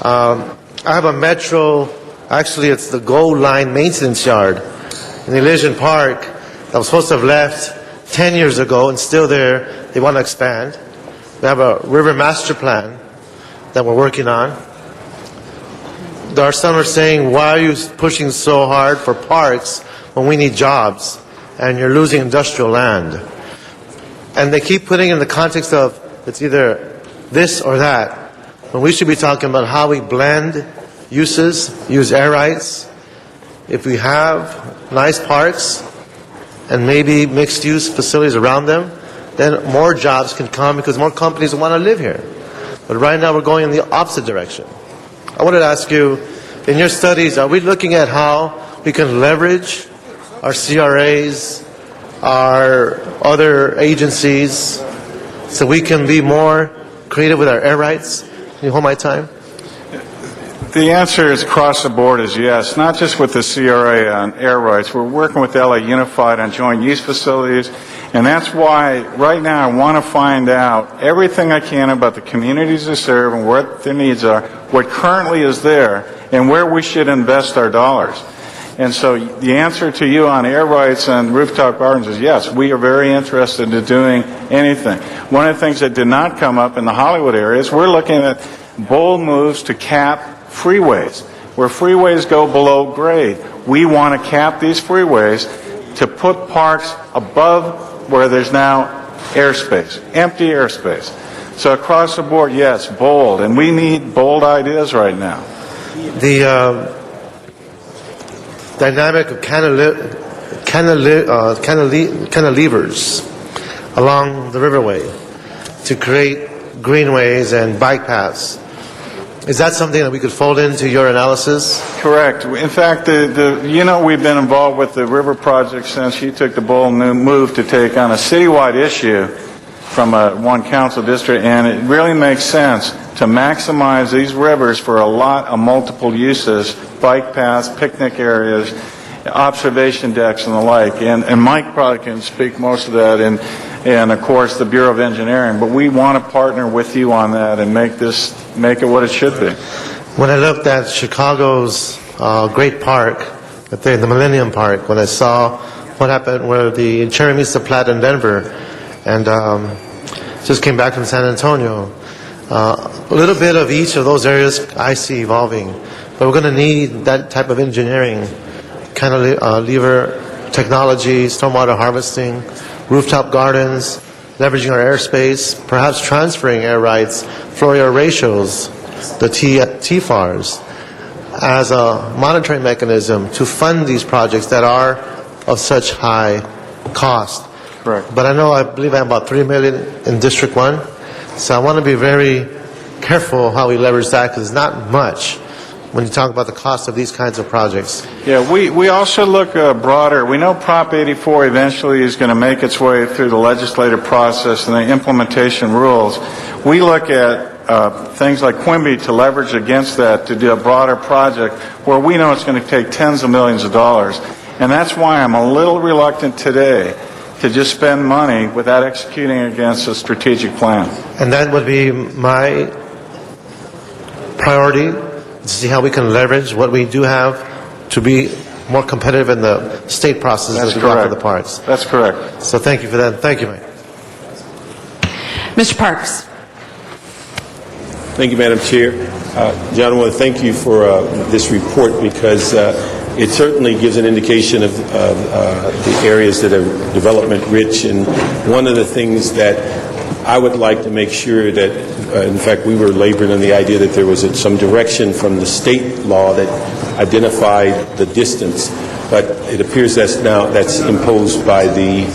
S2: I have a metro, actually it's the Gold Line maintenance yard in Elysian Park that was supposed to have left 10 years ago and still there. They want to expand. We have a river master plan that we're working on. There are some who are saying, why are you pushing so hard for parks when we need jobs and you're losing industrial land? And they keep putting it in the context of it's either this or that, when we should be talking about how we blend uses, use air rights. If we have nice parks and maybe mixed-use facilities around them, then more jobs can come because more companies want to live here. But right now we're going in the opposite direction. I wanted to ask you, in your studies, are we looking at how we can leverage our CRAs, our other agencies, so we can be more creative with our air rights? Can you hold my time?
S20: The answer is across the board is yes, not just with the CRA on air rights. We're working with LA Unified on joint use facilities, and that's why right now I want to find out everything I can about the communities they serve and what their needs are, what currently is there, and where we should invest our dollars. And so the answer to you on air rights and rooftop gardens is yes, we are very interested in doing anything. One of the things that did not come up in the Hollywood area is we're looking at bold moves to cap freeways, where freeways go below grade. We want to cap these freeways to put parks above where there's now airspace, empty airspace. So across the board, yes, bold, and we need bold ideas right now.
S2: The dynamic of cantilevers along the riverway to create greenways and bike paths. Is that something that we could fold into your analysis?
S20: Correct. In fact, we've been involved with the river project since you took the bold move to take on a citywide issue from one council district, and it really makes sense to maximize these rivers for a lot of multiple uses, bike paths, picnic areas, observation decks, and the like. And Mike probably can speak most of that, and of course the Bureau of Engineering. But we want to partner with you on that and make it what it should be.
S2: When I looked at Chicago's great park, the Millennium Park, when I saw what happened where the Cherry meets the Platte in Denver, and just came back from San Antonio, a little bit of each of those areas I see evolving. But we're going to need that type of engineering, kind of lever technology, stormwater harvesting, rooftop gardens, leveraging our airspace, perhaps transferring air rights, floor area ratios, the TFARs, as a monitoring mechanism to fund these projects that are of such high cost.
S20: Correct.
S2: But I believe I have about $3 million in District 1, so I want to be very careful how we leverage that, because it's not much when you talk about the cost of these kinds of projects.
S20: Yeah, we also look broader. We know Prop 84 eventually is going to make its way through the legislative process and the implementation rules. We look at things like Quimby to leverage against that to do a broader project where we know it's going to take tens of millions of dollars. And that's why I'm a little reluctant today to just spend money without executing against a strategic plan.
S2: And that would be my priority, to see how we can leverage what we do have to be more competitive in the state process as we go after the parks.
S20: That's correct.
S2: So thank you for that. Thank you, Mike.
S22: Mr. Parks.
S19: Thank you, Madam Chair. John, I want to thank you for this report, because it certainly gives an indication of the areas that are development rich. And one of the things that I would like to make sure that, in fact, we were laboring on the idea that there was some direction from the state law that identified the distance, but it appears that's imposed by the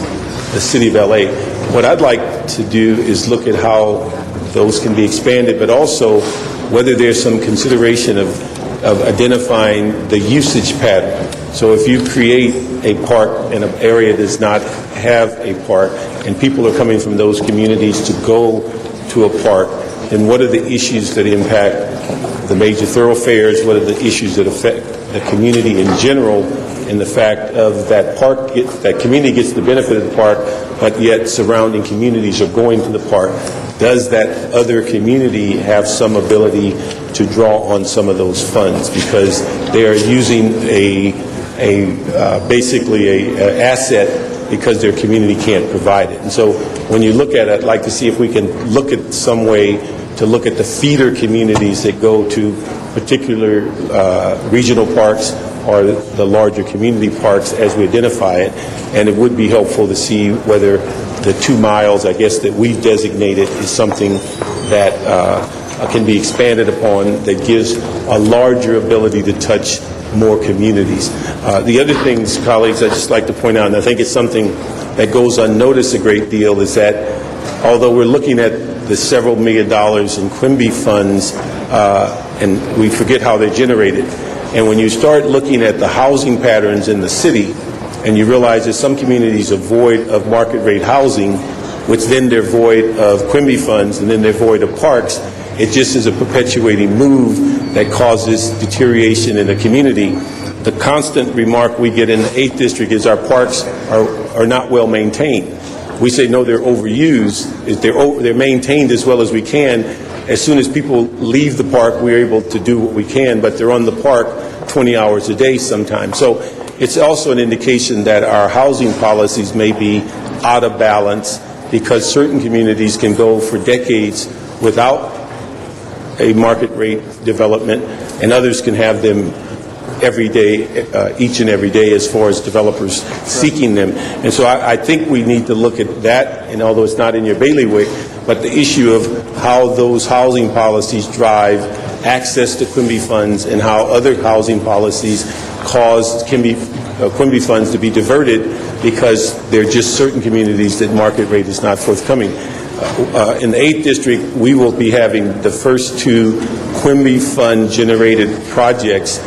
S19: city of LA. What I'd like to do is look at how those can be expanded, but also whether there's some consideration of identifying the usage pattern. So if you create a park in an area that does not have a park, and people are coming from those communities to go to a park, then what are the issues that impact the major thoroughfares? What are the issues that affect the community in general? And the fact of that community gets the benefit of the park, but yet surrounding communities are going to the park. Does that other community have some ability to draw on some of those funds, because they are using basically an asset because their community can't provide it? And so when you look at it, I'd like to see if we can look at some way to look at the feeder communities that go to particular regional parks or the larger community parks as we identify it. And it would be helpful to see whether the 2 miles, I guess, that we've designated is something that can be expanded upon, that gives a larger ability to touch more communities. The other things, colleagues, I'd just like to point out, and I think it's something that goes unnoticed a great deal, is that although we're looking at the several $1 million in Quimby funds, and we forget how they're generated, and when you start looking at the housing patterns in the city, and you realize that some communities are void of market rate housing, which then they're void of Quimby funds, and then they're void of parks, it just is a perpetuating move that causes deterioration in the community. The constant remark we get in the 8th District is our parks are not well maintained. We say, no, they're overused. They're maintained as well as we can. As soon as people leave the park, we're able to do what we can, but they're on the park 20 hours a day sometimes. So it's also an indication that our housing policies may be out of balance, because certain communities can go for decades without a market rate development, and others can have them every day, each and every day, as far as developers seeking them. And so I think we need to look at that, and although it's not in your bailiwick, but the issue of how those housing policies drive access to Quimby funds, and how other housing policies cause Quimby funds to be diverted because there are just certain communities that market rate is not forthcoming. in the 8th District, we will be having the first 2 Quimby Fund-generated projects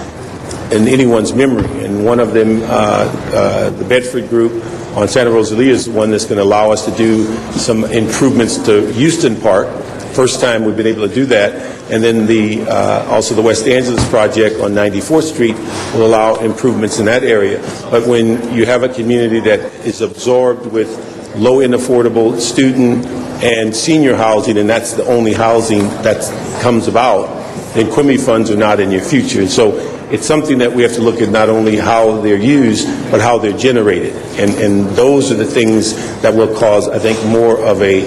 S19: in anyone's memory. And one of them, the Bedford Group on Santa Rosalia, is one that's going to allow us to do some improvements to Houston Park. First time we've been able to do that. And then also the West Angeles project on 94th Street will allow improvements in that area. But when you have a community that is absorbed with low-end affordable student and senior housing, and that's the only housing that comes about, then Quimby funds are not in your future. And so it's something that we have to look at, not only how they're used, but how they're generated. And those are the things that will cause, I think, more of a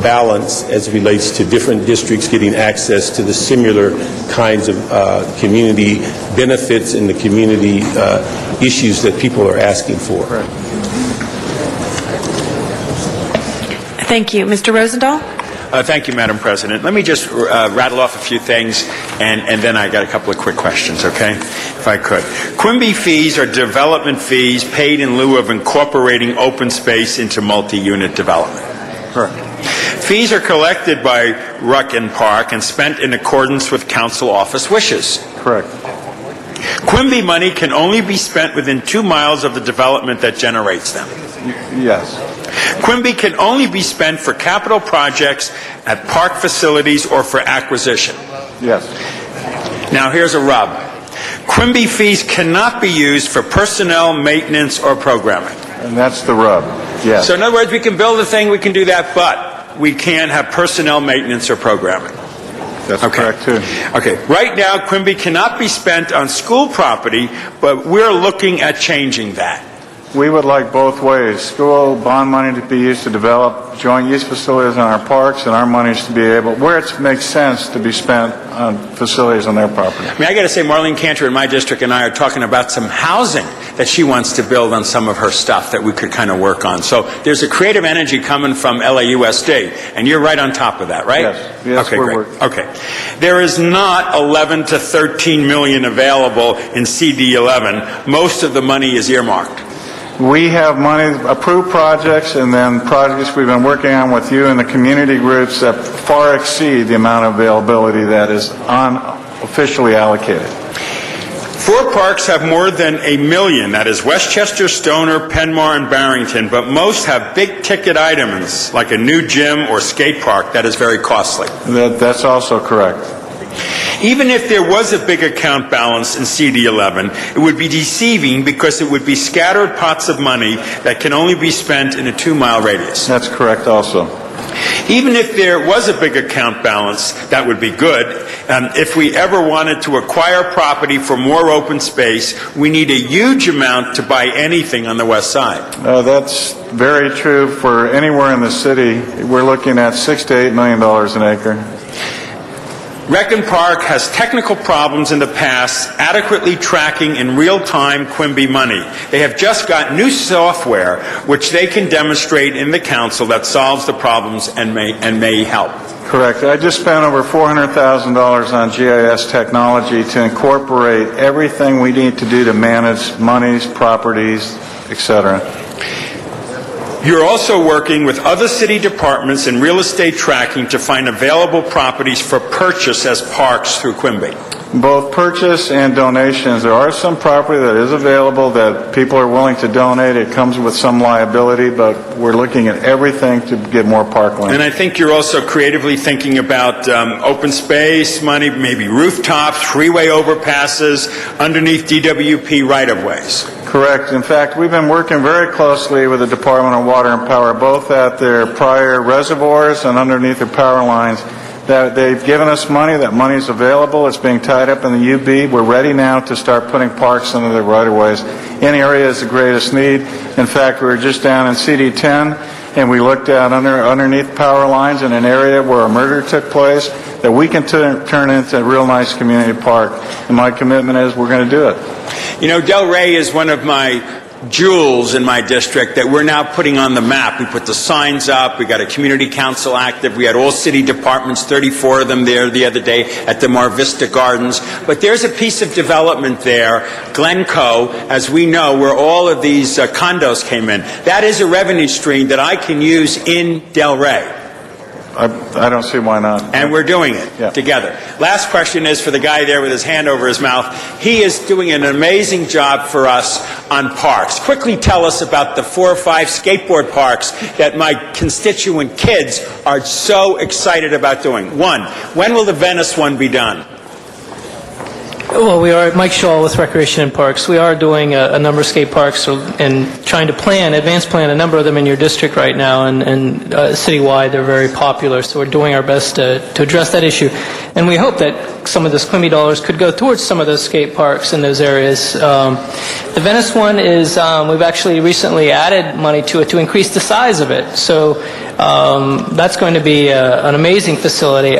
S19: balance as it relates to different districts getting access to the similar kinds of community benefits and the community issues that people are asking for.
S22: Thank you. Mr. Rosendahl?
S3: Thank you, Madam President. Let me just rattle off a few things, and then I got a couple of quick questions, okay, if I could. Quimby fees are development fees paid in lieu of incorporating open space into multi-unit development. Correct. Fees are collected by Ruck and Park and spent in accordance with council office wishes.
S20: Correct.
S3: Quimby money can only be spent within 2 miles of the development that generates them.
S20: Yes.
S3: Quimby can only be spent for capital projects at park facilities or for acquisition.
S20: Yes.
S3: Now here's a rub. Quimby fees cannot be used for personnel, maintenance, or programming.
S20: And that's the rub. Yes.
S3: So in other words, we can build a thing, we can do that, but we can't have personnel, maintenance, or programming.
S20: That's correct, too.
S3: Okay. Right now, Quimby cannot be spent on school property, but we're looking at changing that.
S20: We would like both ways. School bond money to be used to develop joint use facilities in our parks, and our monies to be able, where it makes sense, to be spent on facilities on their property.
S3: I mean, I got to say, Marlene Cantor in my district and I are talking about some housing that she wants to build on some of her stuff that we could kind of work on. So there's a creative energy coming from LAUSD, and you're right on top of that, right?
S20: Yes. Yes,
S3: okay,
S20: we're
S3: great.
S20: working.
S3: Okay. There is not 11 to 13 million available in CD11. Most of the money is earmarked.
S20: We have money, approved projects, and then projects we've been working on with you and the community groups that far exceed the amount of availability that is officially allocated.
S3: 4 parks have more than $1 million. That is Westchester, Stoner, Penmar, and Barrington. But most have big-ticket items like a new gym or skate park that is very costly.
S20: That's also correct.
S3: Even if there was a big account balance in CD11, it would be deceiving because it would be scattered pots of money that can only be spent in a 2-mile radius.
S20: That's correct also.
S3: Even if there was a big account balance, that would be good. If we ever wanted to acquire property for more open space, we need a huge amount to buy anything on the west side.
S20: That's very true for anywhere in the city. We're looking at $6 to $8 million an acre.
S3: Reckin Park has technical problems in the past adequately tracking in real time Quimby money. They have just got new software which they can demonstrate in the council that solves the problems and may help.
S20: Correct. I just spent over $400,000 on GIS technology to incorporate everything we need to do to manage monies, properties, etc.
S3: You're also working with other city departments in real estate tracking to find available properties for purchase as parks through Quimby.
S20: Both purchase and donations. There are some property that is available that people are willing to donate. It comes with some liability, but we're looking at everything to get more parkland.
S3: And I think you're also creatively thinking about open space money, maybe rooftops, freeway overpasses, underneath DWP right-of-ways.
S20: Correct. In fact, we've been working very closely with the Department of Water and Power, both at their prior reservoirs and underneath their power lines. That they've given us money, that money is available, it's being tied up in the UB. We're ready now to start putting parks into the right-of-ways in areas of greatest need. In fact, we were just down in CD10 and we looked at underneath power lines in an area where a murder took place that we can turn into a real nice community park. And my commitment is we're going to do it.
S3: You know, Del Rey is one of my jewels in my district that we're now putting on the map. We put the signs up, we got a community council active, we had all city departments, 34 of them there the other day at the Mar Vista Gardens. But there's a piece of development there, Glencoe, as we know, where all of these condos came in. That is a revenue stream that I can use in Del Rey.
S20: I don't see why not.
S3: And we're doing it together. Last question is for the guy there with his hand over his mouth. He is doing an amazing job for us on parks. Quickly tell us about the 4 or 5 skateboard parks that my constituent kids are so excited about doing. 1, when will the Venice one be done?
S4: Well, we are, Mike Shaw with Recreation and Parks. We are doing a number of skate parks and trying to advance plan a number of them in your district right now, and citywide they're very popular, so we're doing our best to address that issue. And we hope that some of this Quimby dollars could go towards some of those skate parks in those areas. The Venice one is, we've actually recently added money to it to increase the size of it, so that's going to be an amazing facility.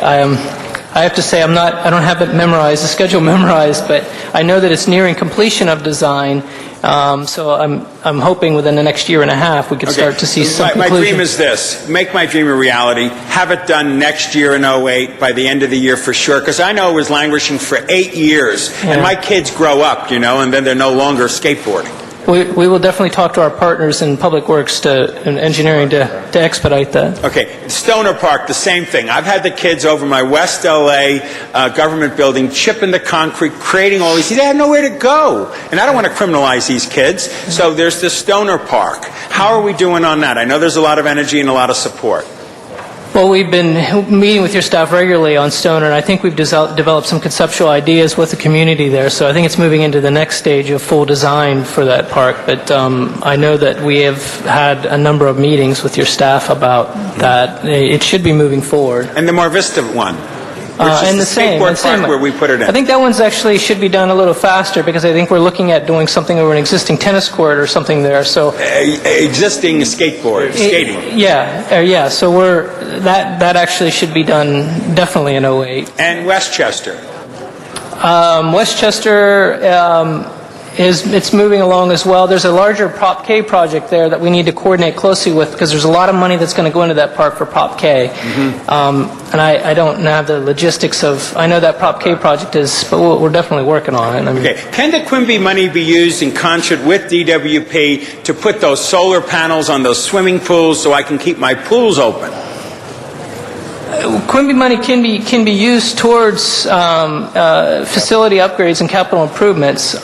S4: I have to say I don't have it memorized, the schedule memorized, but I know that it's nearing completion of design. So I'm hoping within the next year and a half we could start to see some conclusion.
S3: My dream is this: make my dream a reality. Have it done next year in 2008, by the end of the year for sure. Because I know it was languishing for 8 years, and my kids grow up, and then they're no longer skateboarding.
S4: We will definitely talk to our partners in Public Works and Engineering to expedite that.
S3: Okay, Stoner Park, the same thing. I've had the kids over my West LA government building, chipping the concrete, creating all these. They have nowhere to go. And I don't want to criminalize these kids. So there's the Stoner Park. How are we doing on that? I know there's a lot of energy and a lot of support.
S4: Well, we've been meeting with your staff regularly on Stoner, and I think we've developed some conceptual ideas with the community there. So I think it's moving into the next stage of full design for that park. But I know that we have had a number of meetings with your staff about that. It should be moving forward.
S3: And the Mar Vista one?
S4: And the same
S3: park where we put it in.
S4: I think that one's actually should be done a little faster because I think we're looking at doing something over an existing tennis court or something there. So
S3: existing skating.
S4: Yeah. So that actually should be done definitely in 2008.
S3: And Westchester.
S4: Westchester. It's moving along as well. There's a larger Prop K project there that we need to coordinate closely with because there's a lot of money that's going to go into that park for Prop K. And I don't have the logistics of, I know that Prop K project is, but we're definitely working on it.
S3: Okay. Can the Quimby money be used in concert with DWP to put those solar panels on those swimming pools so I can keep my pools open?
S4: Quimby money can be used towards facility upgrades and capital improvements.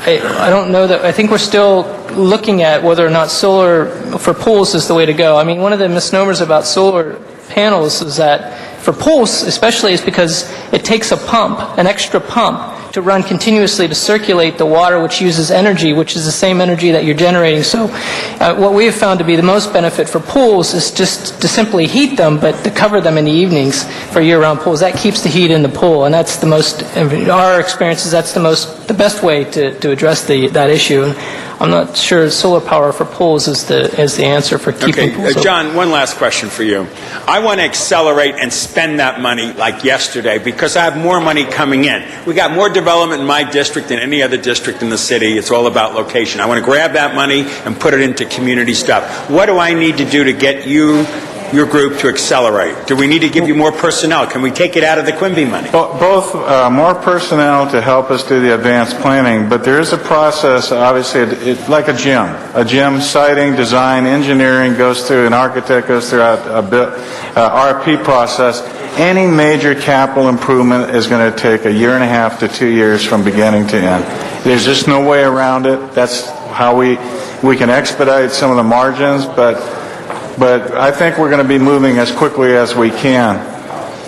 S4: I don't know that. I think we're still looking at whether or not solar for pools is the way to go. I mean, one of the misnomers about solar panels is that for pools especially is because it takes a pump, an extra pump, to run continuously to circulate the water, which uses energy, which is the same energy that you're generating. So what we have found to be the most benefit for pools is just to simply heat them, but to cover them in the evenings for year-round pools. That keeps the heat in the pool, and that's the most, in our experiences, that's the best way to address that issue. I'm not sure solar power for pools is the answer for keeping pools open.
S3: John, one last question for you. I want to accelerate and spend that money like yesterday because I have more money coming in. We got more development in my district than any other district in the city. It's all about location. I want to grab that money and put it into community stuff. What do I need to do to get your group to accelerate? Do we need to give you more personnel? Can we take it out of the Quimby money?
S20: Both more personnel to help us do the advanced planning, but there is a process, obviously, like a gym, siting, design, engineering goes through, an architect goes through a RFP process. Any major capital improvement is going to take 1.5 to 2 years from beginning to end. There's just no way around it. That's how we can expedite some of the margins, but I think we're going to be moving as quickly as we can.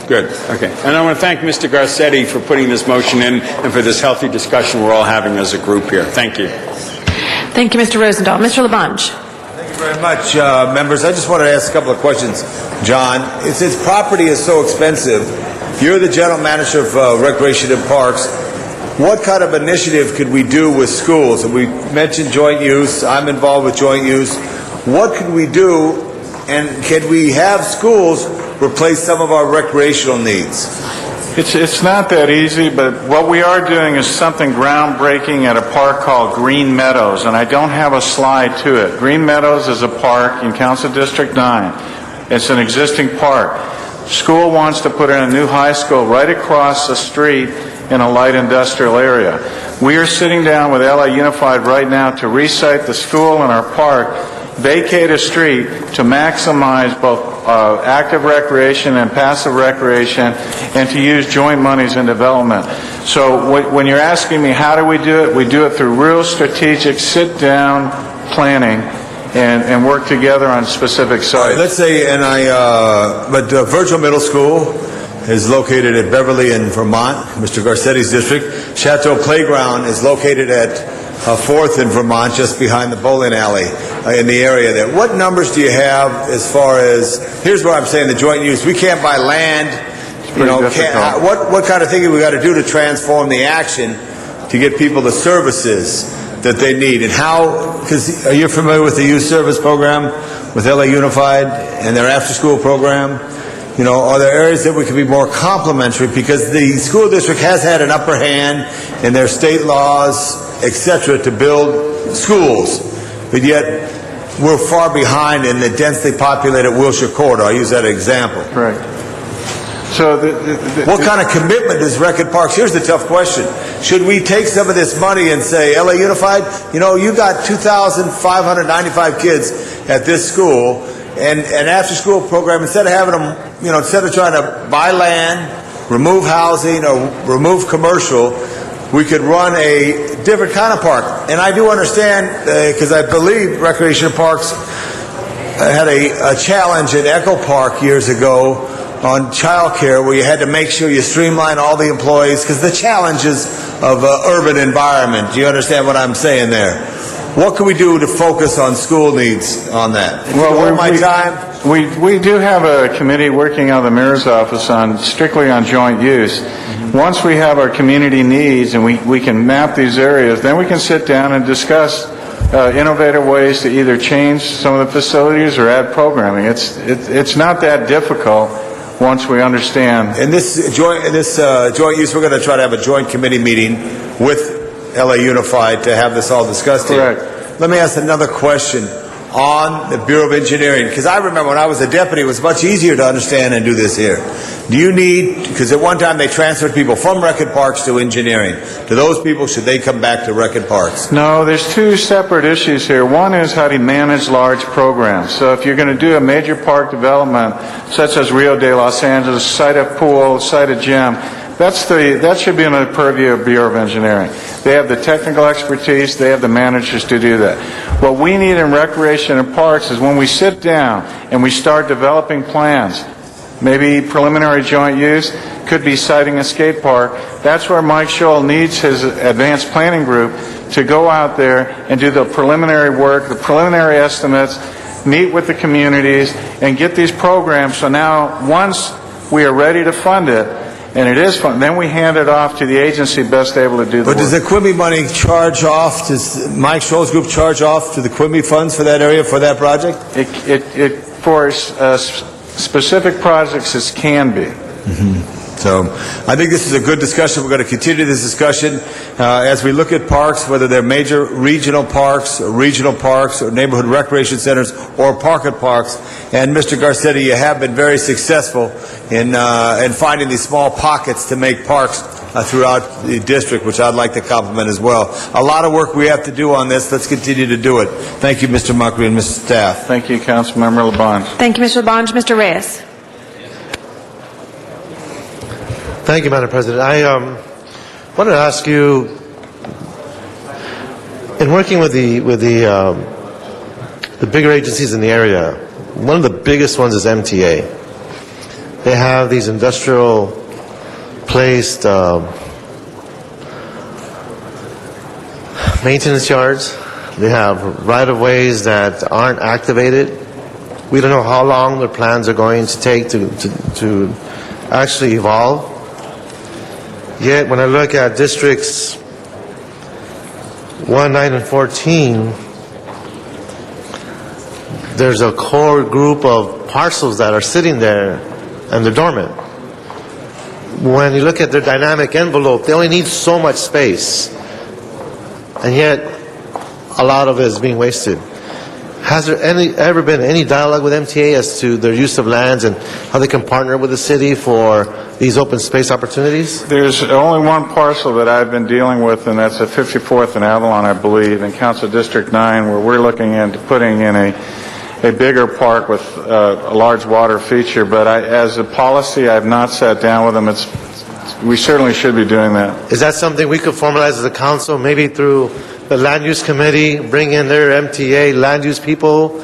S3: Good. Okay. And I want to thank Mr. Garcetti for putting this motion in and for this healthy discussion we're all having as a group here. Thank you.
S22: Thank you, Mr. Rosendahl. Mr. LaBonge.
S5: Thank you very much, members. I just wanted to ask a couple of questions. John, since property is so expensive, you're the general manager of Recreation and Parks. What kind of initiative could we do with schools? We mentioned joint use. I'm involved with joint use. What could we do? And can we have schools replace some of our recreational needs?
S20: It's not that easy, but what we are doing is something groundbreaking at a park called Green Meadows, and I don't have a slide to it. Green Meadows is a park in Council District 9. It's an existing park. School wants to put in a new high school right across the street in a light industrial area. We are sitting down with LA Unified right now to resite the school in our park vacate a street to maximize both active recreation and passive recreation, and to use joint monies in development. So when you're asking me how do we do it through real strategic sit-down planning and work together on specific sites.
S5: All right, let's say, Virgil Middle School is located at Beverly in Vermont, Mr. Garcetti's district. Chateau Playground is located at 4th in Vermont, just behind the bowling alley in the area there. What numbers do you have as far as, here's what I'm saying, the joint use. We can't buy land. What kind of thing we got to do to transform the action to get people the services that they need? And how, because are you familiar with the youth service program with LA Unified and their after-school program? You know, are there areas that we can be more complementary? Because the school district has had an upper hand in their state laws, etc., to build schools, but yet we're far behind in the densely populated Wilshire corridor. I use that example.
S20: Right. So
S5: what kind of commitment does Reckitt Parks? Here's the tough question. Should we take some of this money and say, LA Unified, you know, you got 2,595 kids at this school, and an after-school program, instead of having them, you know, instead of trying to buy land, remove housing, or remove commercial, we could run a different kind of park. And I do understand, because I believe Recreation Parks had a challenge at Echo Park years ago on child care, where you had to make sure you streamline all the employees, because the challenges of urban environment. Do you understand what I'm saying there? What can we do to focus on school needs on that?
S20: We do have a committee working out of the mayor's office on strictly on joint use. Once we have our community needs and we can map these areas, then we can sit down and discuss innovative ways to either change some of the facilities or add programming. It's not that difficult once we understand.
S5: In this joint use, we're going to try to have a joint committee meeting with LA Unified to have this all discussed here.
S20: Correct.
S5: Let me ask another question on the Bureau of Engineering, because I remember when I was a deputy, it was much easier to understand and do this here. Do you need, because at one time they transferred people from Reckitt Parks to engineering. To those people, should they come back to Reckitt Parks?
S20: No, there's two separate issues here. One is how do you manage large programs. So if you're going to do a major park development, such as Rio de Los Angeles, site a pool, site a gym, that should be in the purview of Bureau of Engineering. They have the technical expertise, they have the managers to do that. What we need in recreation and parks is when we sit down and we start developing plans, maybe preliminary joint use, could be siting a skate park. That's where Mike Scholl needs his advanced planning group to go out there and do the preliminary work, the preliminary estimates, meet with the communities, and get these programs. So now, once we are ready to fund it, and it is fun, then we hand it off to the agency best able to do the
S5: But
S20: work.
S5: does the Quimby money charge off, does Mike Scholl's group charge off to the Quimby funds for that area, for that project?
S20: For specific projects, it can be.
S5: So I think this is a good discussion. We're going to continue this discussion as we look at parks, whether they're major regional parks, or neighborhood recreation centers, or pocket parks. And Mr. Garcetti, you have been very successful in finding these small pockets to make parks throughout the district, which I'd like to compliment as well. A lot of work we have to do on this. Let's continue to do it. Thank you, Mr. Muckery and Mr. Staff.
S20: Thank you, Councilmember LaBonge.
S22: Thank you, Mr. LaBonge. Mr. Reyes.
S2: Thank you, Madam President. I wanted to ask you, in working with the bigger agencies in the area, one of the biggest ones is MTA. They have these industrial placed maintenance yards. They have right-of-ways that aren't activated. We don't know how long their plans are going to take to actually evolve. Yet, when I look at districts 1, 9, and 14, there's a core group of parcels that are sitting there and they're dormant. When you look at their dynamic envelope, they only need so much space, and yet a lot of it is being wasted. Has there ever been any dialogue with MTA as to their use of lands and how they can partner with the city for these open space opportunities?
S20: There's only one parcel that I've been dealing with, and that's at 54th and Avalon, I believe, in Council District 9, where we're looking into putting in a bigger park with a large water feature. But as a policy, I've not sat down with them. We certainly should be doing that.
S2: Is that something we could formalize as a council, maybe through the land use committee, bring in their MTA land use people,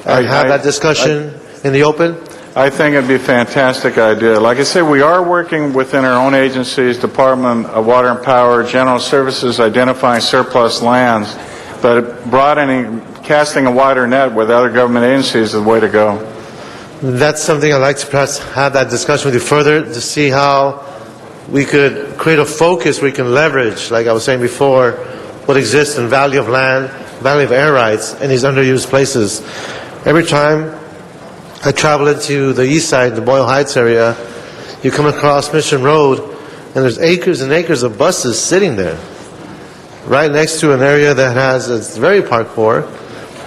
S2: and have that discussion in the open?
S20: I think it'd be a fantastic idea. Like I said, we are working within our own agencies, Department of Water and Power, General Services, identifying surplus lands, but casting a wider net with other government agencies is the way to go.
S2: That's something I'd like to perhaps have that discussion with you further to see how we could create a focus we can leverage, like I was saying before, what exists in value of land, value of air rights in these underused places. Every time I travel into the east side, the Boyle Heights area, you come across Mission Road, and there's acres and acres of buses sitting there, right next to an area that has, it's very park poor,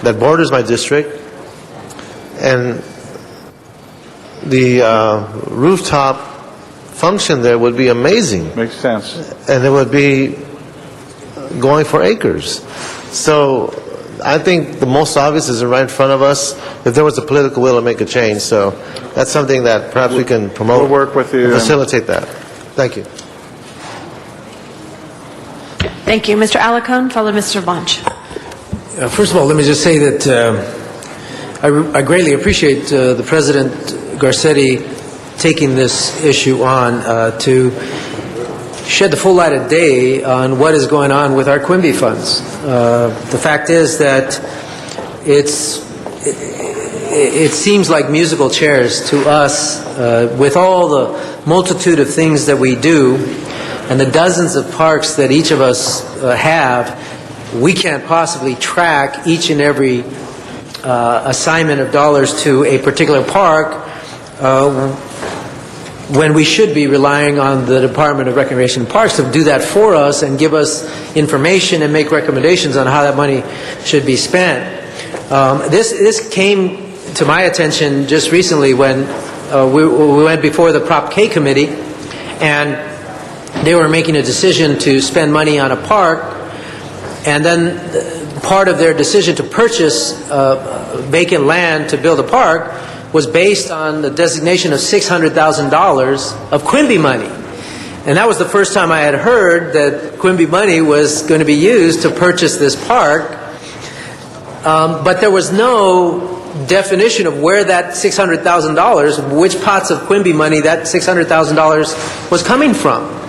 S2: that borders my district, and the rooftop function there would be amazing.
S20: Makes sense.
S2: And it would be going for acres. So I think the most obvious is right in front of us if there was a political will to make a change. So that's something that perhaps we can promote.
S20: We'll work with you
S2: and facilitate that. Thank you.
S22: Thank you. Mr. Alarcon, followed by Mr. Bunch.
S7: First of all, let me just say that I greatly appreciate the President Garcetti taking this issue on to shed the full light of day on what is going on with our Quimby funds. The fact is that it seems like musical chairs to us with all the multitude of things that we do and the dozens of parks that each of us have. We can't possibly track each and every assignment of dollars to a particular park when we should be relying on the Department of Recreation and Parks to do that for us and give us information and make recommendations on how that money should be spent. This came to my attention just recently when we went before the Prop K committee and they were making a decision to spend money on a park, and then part of their decision to purchase vacant land to build a park was based on the designation of $600,000 of Quimby money. And that was the first time I had heard that Quimby money was going to be used to purchase this park. But there was no definition of where that $600,000, which pots of Quimby money that $600,000 was coming from.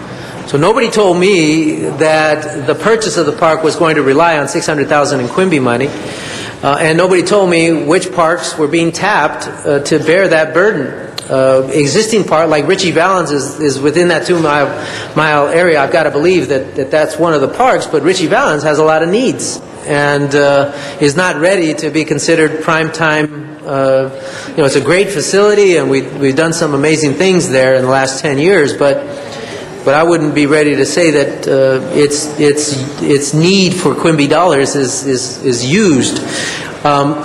S7: So nobody told me that the purchase of the park was going to rely on $600,000 in Quimby money. And nobody told me which parks were being tapped to bear that burden. Existing park, like Richie Valens is within that 2-mile area. I've got to believe that that's one of the parks, but Richie Valens has a lot of needs and is not ready to be considered prime time. It's a great facility, and we've done some amazing things there in the last 10 years, but I wouldn't be ready to say that its need for Quimby dollars is used.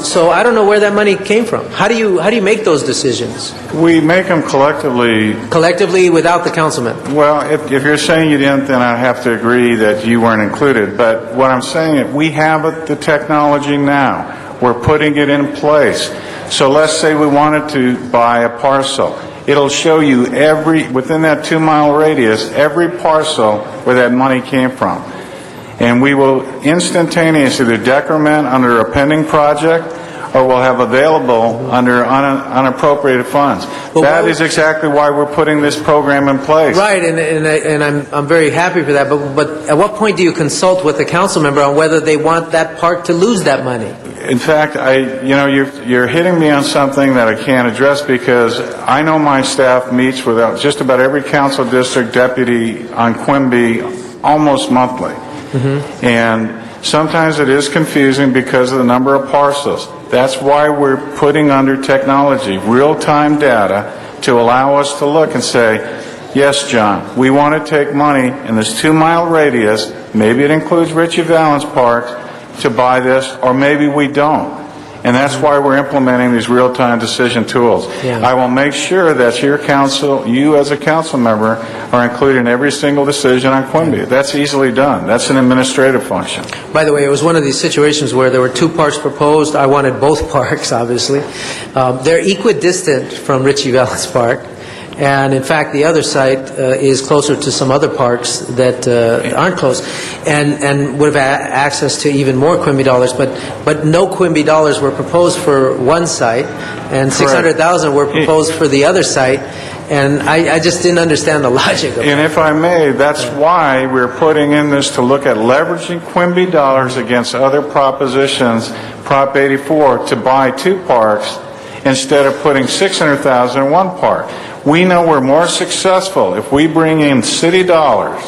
S7: So I don't know where that money came from. How do you make those decisions?
S20: We make them collectively.
S7: Collectively without the councilman?
S20: Well, if you're saying you didn't, then I have to agree that you weren't included. But what I'm saying is we have the technology now. We're putting it in place. So let's say we wanted to buy a parcel. It'll show you within that 2-mile radius, every parcel where that money came from. And we will instantaneously either decrement under a pending project or we'll have available under unappropriated funds. That is exactly why we're putting this program in place.
S7: Right, and I'm very happy for that. But at what point do you consult with the council member on whether they want that park to lose that money?
S20: In fact, you're hitting me on something that I can't address because I know my staff meets with just about every council district deputy on Quimby almost monthly. Mm-hmm. And sometimes it is confusing because of the number of parcels. That's why we're putting under technology real-time data to allow us to look and say, yes, John, we want to take money in this 2-mile radius, maybe it includes Richie Valens Park, to buy this, or maybe we don't. And that's why we're implementing these real-time decision tools.
S7: Yeah.
S20: I will make sure that your council, you as a council member, are included in every single decision on Quimby. That's easily done. That's an administrative function.
S7: By the way, it was one of these situations where there were two parks proposed. I wanted both parks, obviously. They're equidistant from Ritchie Vallis Park. And in fact, the other site is closer to some other parks that aren't close, and would have access to even more Quimby dollars. But no Quimby dollars were proposed for one site, and 600,000 were proposed for the other site. And I just didn't understand the logic of it.
S20: And if I may, that's why we're putting in this to look at leveraging Quimby dollars against other propositions, Prop 84, to buy two parks instead of putting 600,000 in one park. We know we're more successful if we bring in city dollars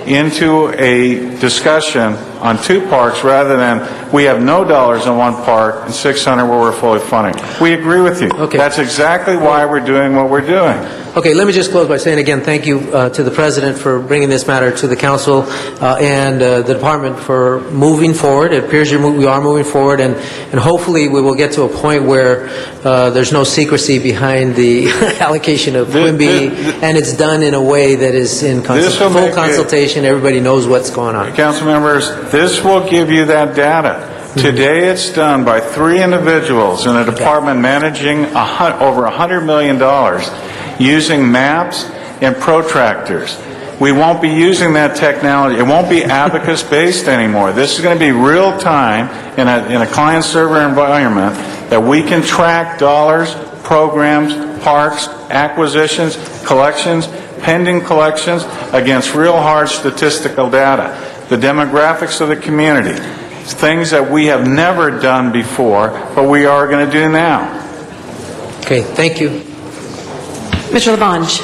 S20: into a discussion on two parks rather than we have no dollars in one park and 600 where we're fully funding. We agree with you.
S7: Okay.
S20: That's exactly why we're doing what we're doing.
S7: Okay, let me just close by saying again, thank you to the President for bringing this matter to the Council and the Department for moving forward. It appears we are moving forward, and hopefully we will get to a point where there's no secrecy behind the allocation of Quimby, and it's done in a way that is in full consultation. Everybody knows what's going on.
S20: Council members, this will give you that data. Today it's done by three individuals in a department managing over $100 million using maps and protractors. We won't be using that technology. It won't be abacus-based anymore. This is going to be real-time in a client-server environment that we can track dollars, programs, parks, acquisitions, collections, pending collections against real hard statistical data. The demographics of the community. Things that we have never done before, but we are going to do now.
S7: Okay, thank you.
S22: Mr. Labange.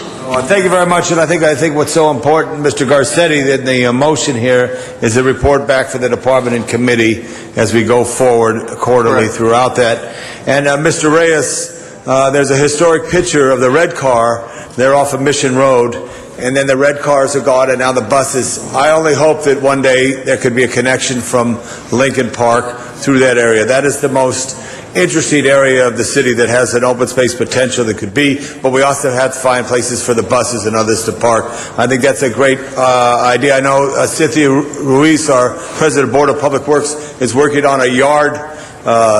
S5: Thank you very much, and I think what's so important, Mr. Garcetti, that the motion here is a report back for the department and committee as we go forward quarterly throughout that. And Mr. Reyes, there's a historic picture of the red car there off of Mission Road, and then the red cars are gone, and now the buses. I only hope that one day there could be a connection from Lincoln Park through that area. That is the most interesting area of the city that has an open space potential that could be, but we also have to find places for the buses and others to park. I think that's a great idea. I know Cynthia Ruiz, our President of Board of Public Works, is working on a yard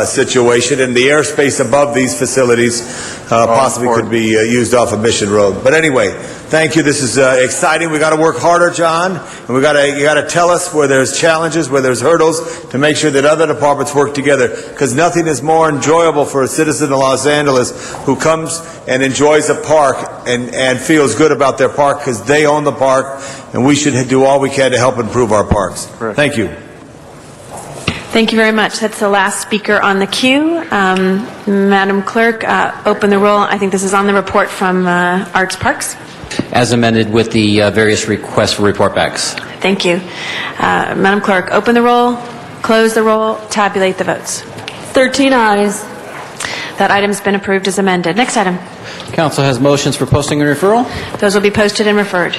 S5: situation, and the airspace above these facilities possibly could be used off of Mission Road. But anyway, thank you. This is exciting. We got to work harder, John, and you got to tell us where there's challenges, where there's hurdles, to make sure that other departments work together. Because nothing is more enjoyable for a citizen of Los Angeles who comes and enjoys a park and feels good about their park because they own the park, and we should do all we can to help improve our parks. Thank you.
S22: Thank you very much. That's the last speaker on the queue. Madam Clerk, open the roll. I think this is on the report from Arts Parks.
S9: As amended with the various requests for report backs.
S22: Thank you. Madam Clerk, open the roll, close the roll, tabulate the votes.
S11: 13 ayes.
S22: That item's been approved as amended. Next item.
S9: Council has motions for posting and referral.
S22: Those will be posted and referred.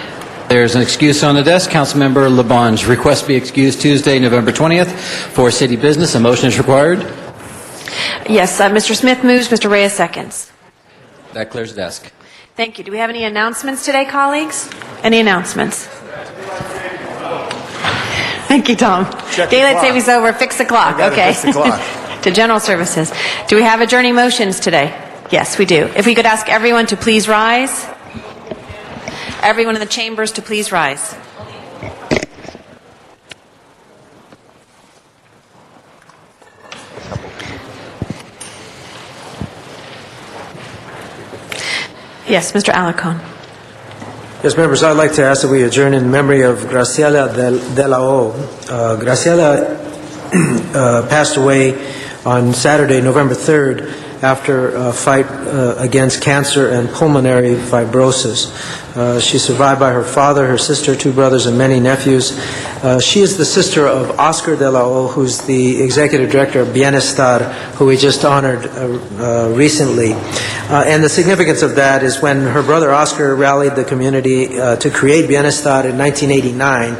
S9: There's an excuse on the desk. Councilmember Labange. Request be excused Tuesday, November 20th for city business. A motion is required.
S22: Yes, Mr. Smith moves, Mr. Reyes seconds.
S9: That clears the desk.
S22: Thank you. Do we have any announcements today, colleagues? Any announcements? Thank you, Tom. Daylight savings over. Fix the clock. Okay.
S5: Fix the clock.
S22: To general services. Do we have adjourning motions today? Yes, we do. If we could ask everyone to please rise. Everyone in the chambers to please rise. Yes, Mr. Alarcon.
S7: Yes, members, I'd like to ask that we adjourn in memory of Graciela de la O. Graciela passed away on Saturday, November 3rd, after a fight against cancer and pulmonary fibrosis. She's survived by her father, her sister, 2 brothers, and many nephews. She is the sister of Oscar de la O, who's the executive director of Bienestar, who we just honored recently. And the significance of that is when her brother Oscar rallied the community to create Bienestar in 1989,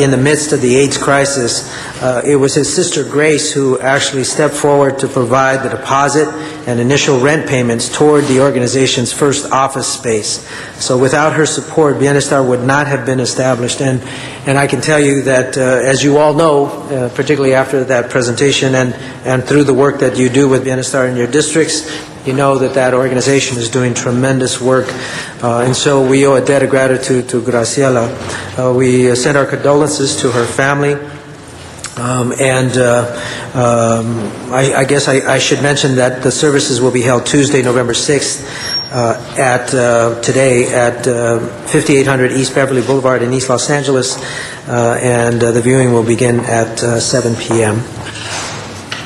S7: in the midst of the AIDS crisis, It was his sister Grace who actually stepped forward to provide the deposit and initial rent payments toward the organization's first office space. So without her support, Bienestar would not have been established. And I can tell you that, as you all know, particularly after that presentation and through the work that you do with Bienestar in your districts, you know that that organization is doing tremendous work. And so we owe a debt of gratitude to Graciela. We send our condolences to her family. I guess I should mention that the services will be held Tuesday, November 6th today at 5800 East Beverly Boulevard in East Los Angeles, and the viewing will begin at 7 p.m.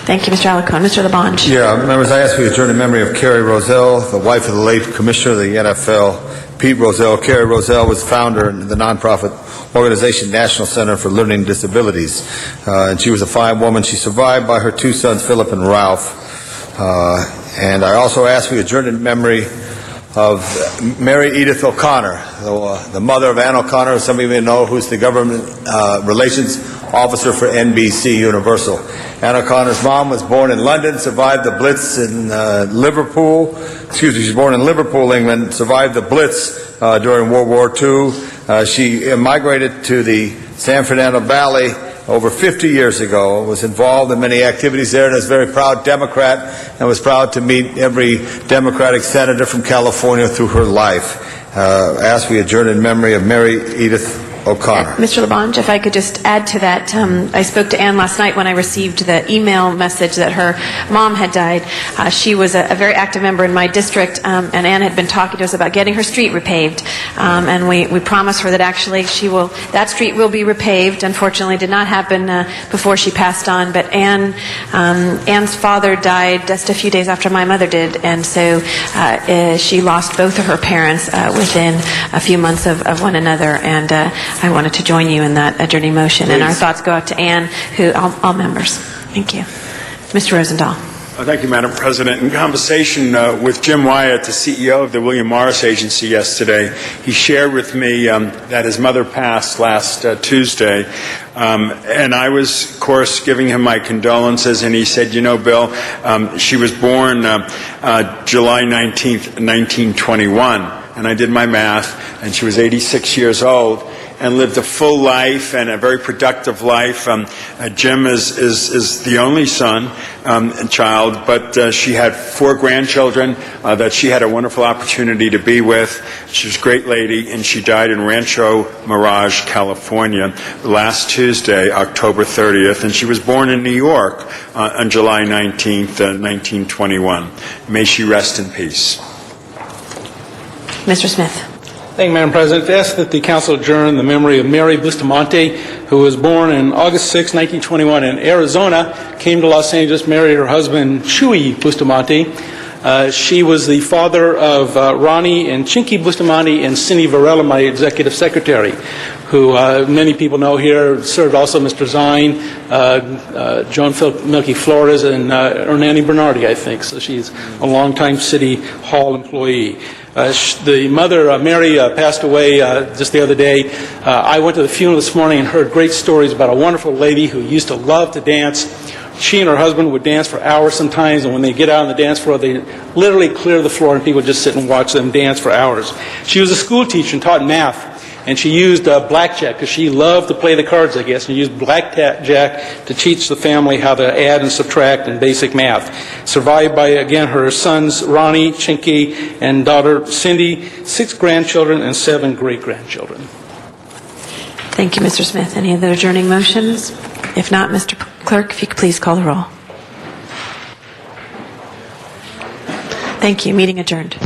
S22: Thank you, Mr. Alarcon. Mr. Labange.
S5: Yeah, members, I ask for your adjourn in memory of Carrie Roselle, the wife of the late Commissioner of the NFL, Pete Rozelle. Carrie Roselle was founder of the nonprofit organization National Center for Learning Disabilities. And she was a fine woman. She's survived by her two sons, Philip and Ralph. And I also ask for your adjourn in memory of Mary Edith O'Connor, the mother of Ann O'Connor, who some of you may know, who's the government relations officer for NBC Universal. Ann O'Connor's mom was born in London, survived the Blitz in Liverpool. She was born in Liverpool, England, survived the Blitz during World War II. She migrated to the San Fernando Valley over 50 years ago, was involved in many activities there, and is a very proud Democrat, and was proud to meet every Democratic senator from California through her life. I ask we adjourn in memory of Mary Edith O'Connor.
S22: Mr. Labange, if I could just add to that, I spoke to Ann last night when I received the email message that her mom had died. She was a very active member in my district, and Ann had been talking to us about getting her street repaved. And we promised her that actually that street will be repaved. Unfortunately, it did not happen before she passed on, but Ann's father died just a few days after my mother did, and so she lost both of her parents within a few months of one another, and I wanted to join you in that adjourning motion. Please. And our thoughts go out to Ann, all members. Thank you. Mr. Rosendahl.
S3: Thank you, Madam President. In conversation with Jim Wyatt, the CEO of the William Morris Agency yesterday, he shared with me that his mother passed last Tuesday. And I was, of course, giving him my condolences, and he said, you know, Bill, she was born July 19th, 1921. And I did my math, and she was 86 years old and lived a full life and a very productive life. Jim is the only son and child, but she had 4 grandchildren that she had a wonderful opportunity to be with. She was a great lady, and she died in Rancho Mirage, California, last Tuesday, October 30th, and she was born in New York on July 19th, 1921. May she rest in peace.
S22: Mr. Smith.
S10: Thank you, Madam President. I ask that the Council adjourn the memory of Mary Bustamante, who was born on August 6, 1921 in Arizona, came to Los Angeles, married her husband, Chuy Bustamante. She was the father of Ronnie and Chinky Bustamante and Cindy Varela, my executive secretary, who many people know here, served also Mr. Zine, John Milky Flores, and Hernani Bernardi, I think. So she's a longtime City Hall employee. The mother, Mary, passed away just the other day. I went to the funeral this morning and heard great stories about a wonderful lady who used to love to dance. She and her husband would dance for hours sometimes, and when they get out on the dance floor, they literally clear the floor and people just sit and watch them dance for hours. She was a school teacher and taught math, and she used blackjack because she loved to play the cards, I guess, and used blackjack to teach the family how to add and subtract in basic math. Survived by, again, her sons, Ronnie, Chinky, and daughter, Cindy, 6 grandchildren, and 7 great-grandchildren.
S22: Thank you, Mr. Smith. Any other adjourning motions? If not, Mr. Clerk, if you could please call the roll. Thank you. Meeting adjourned.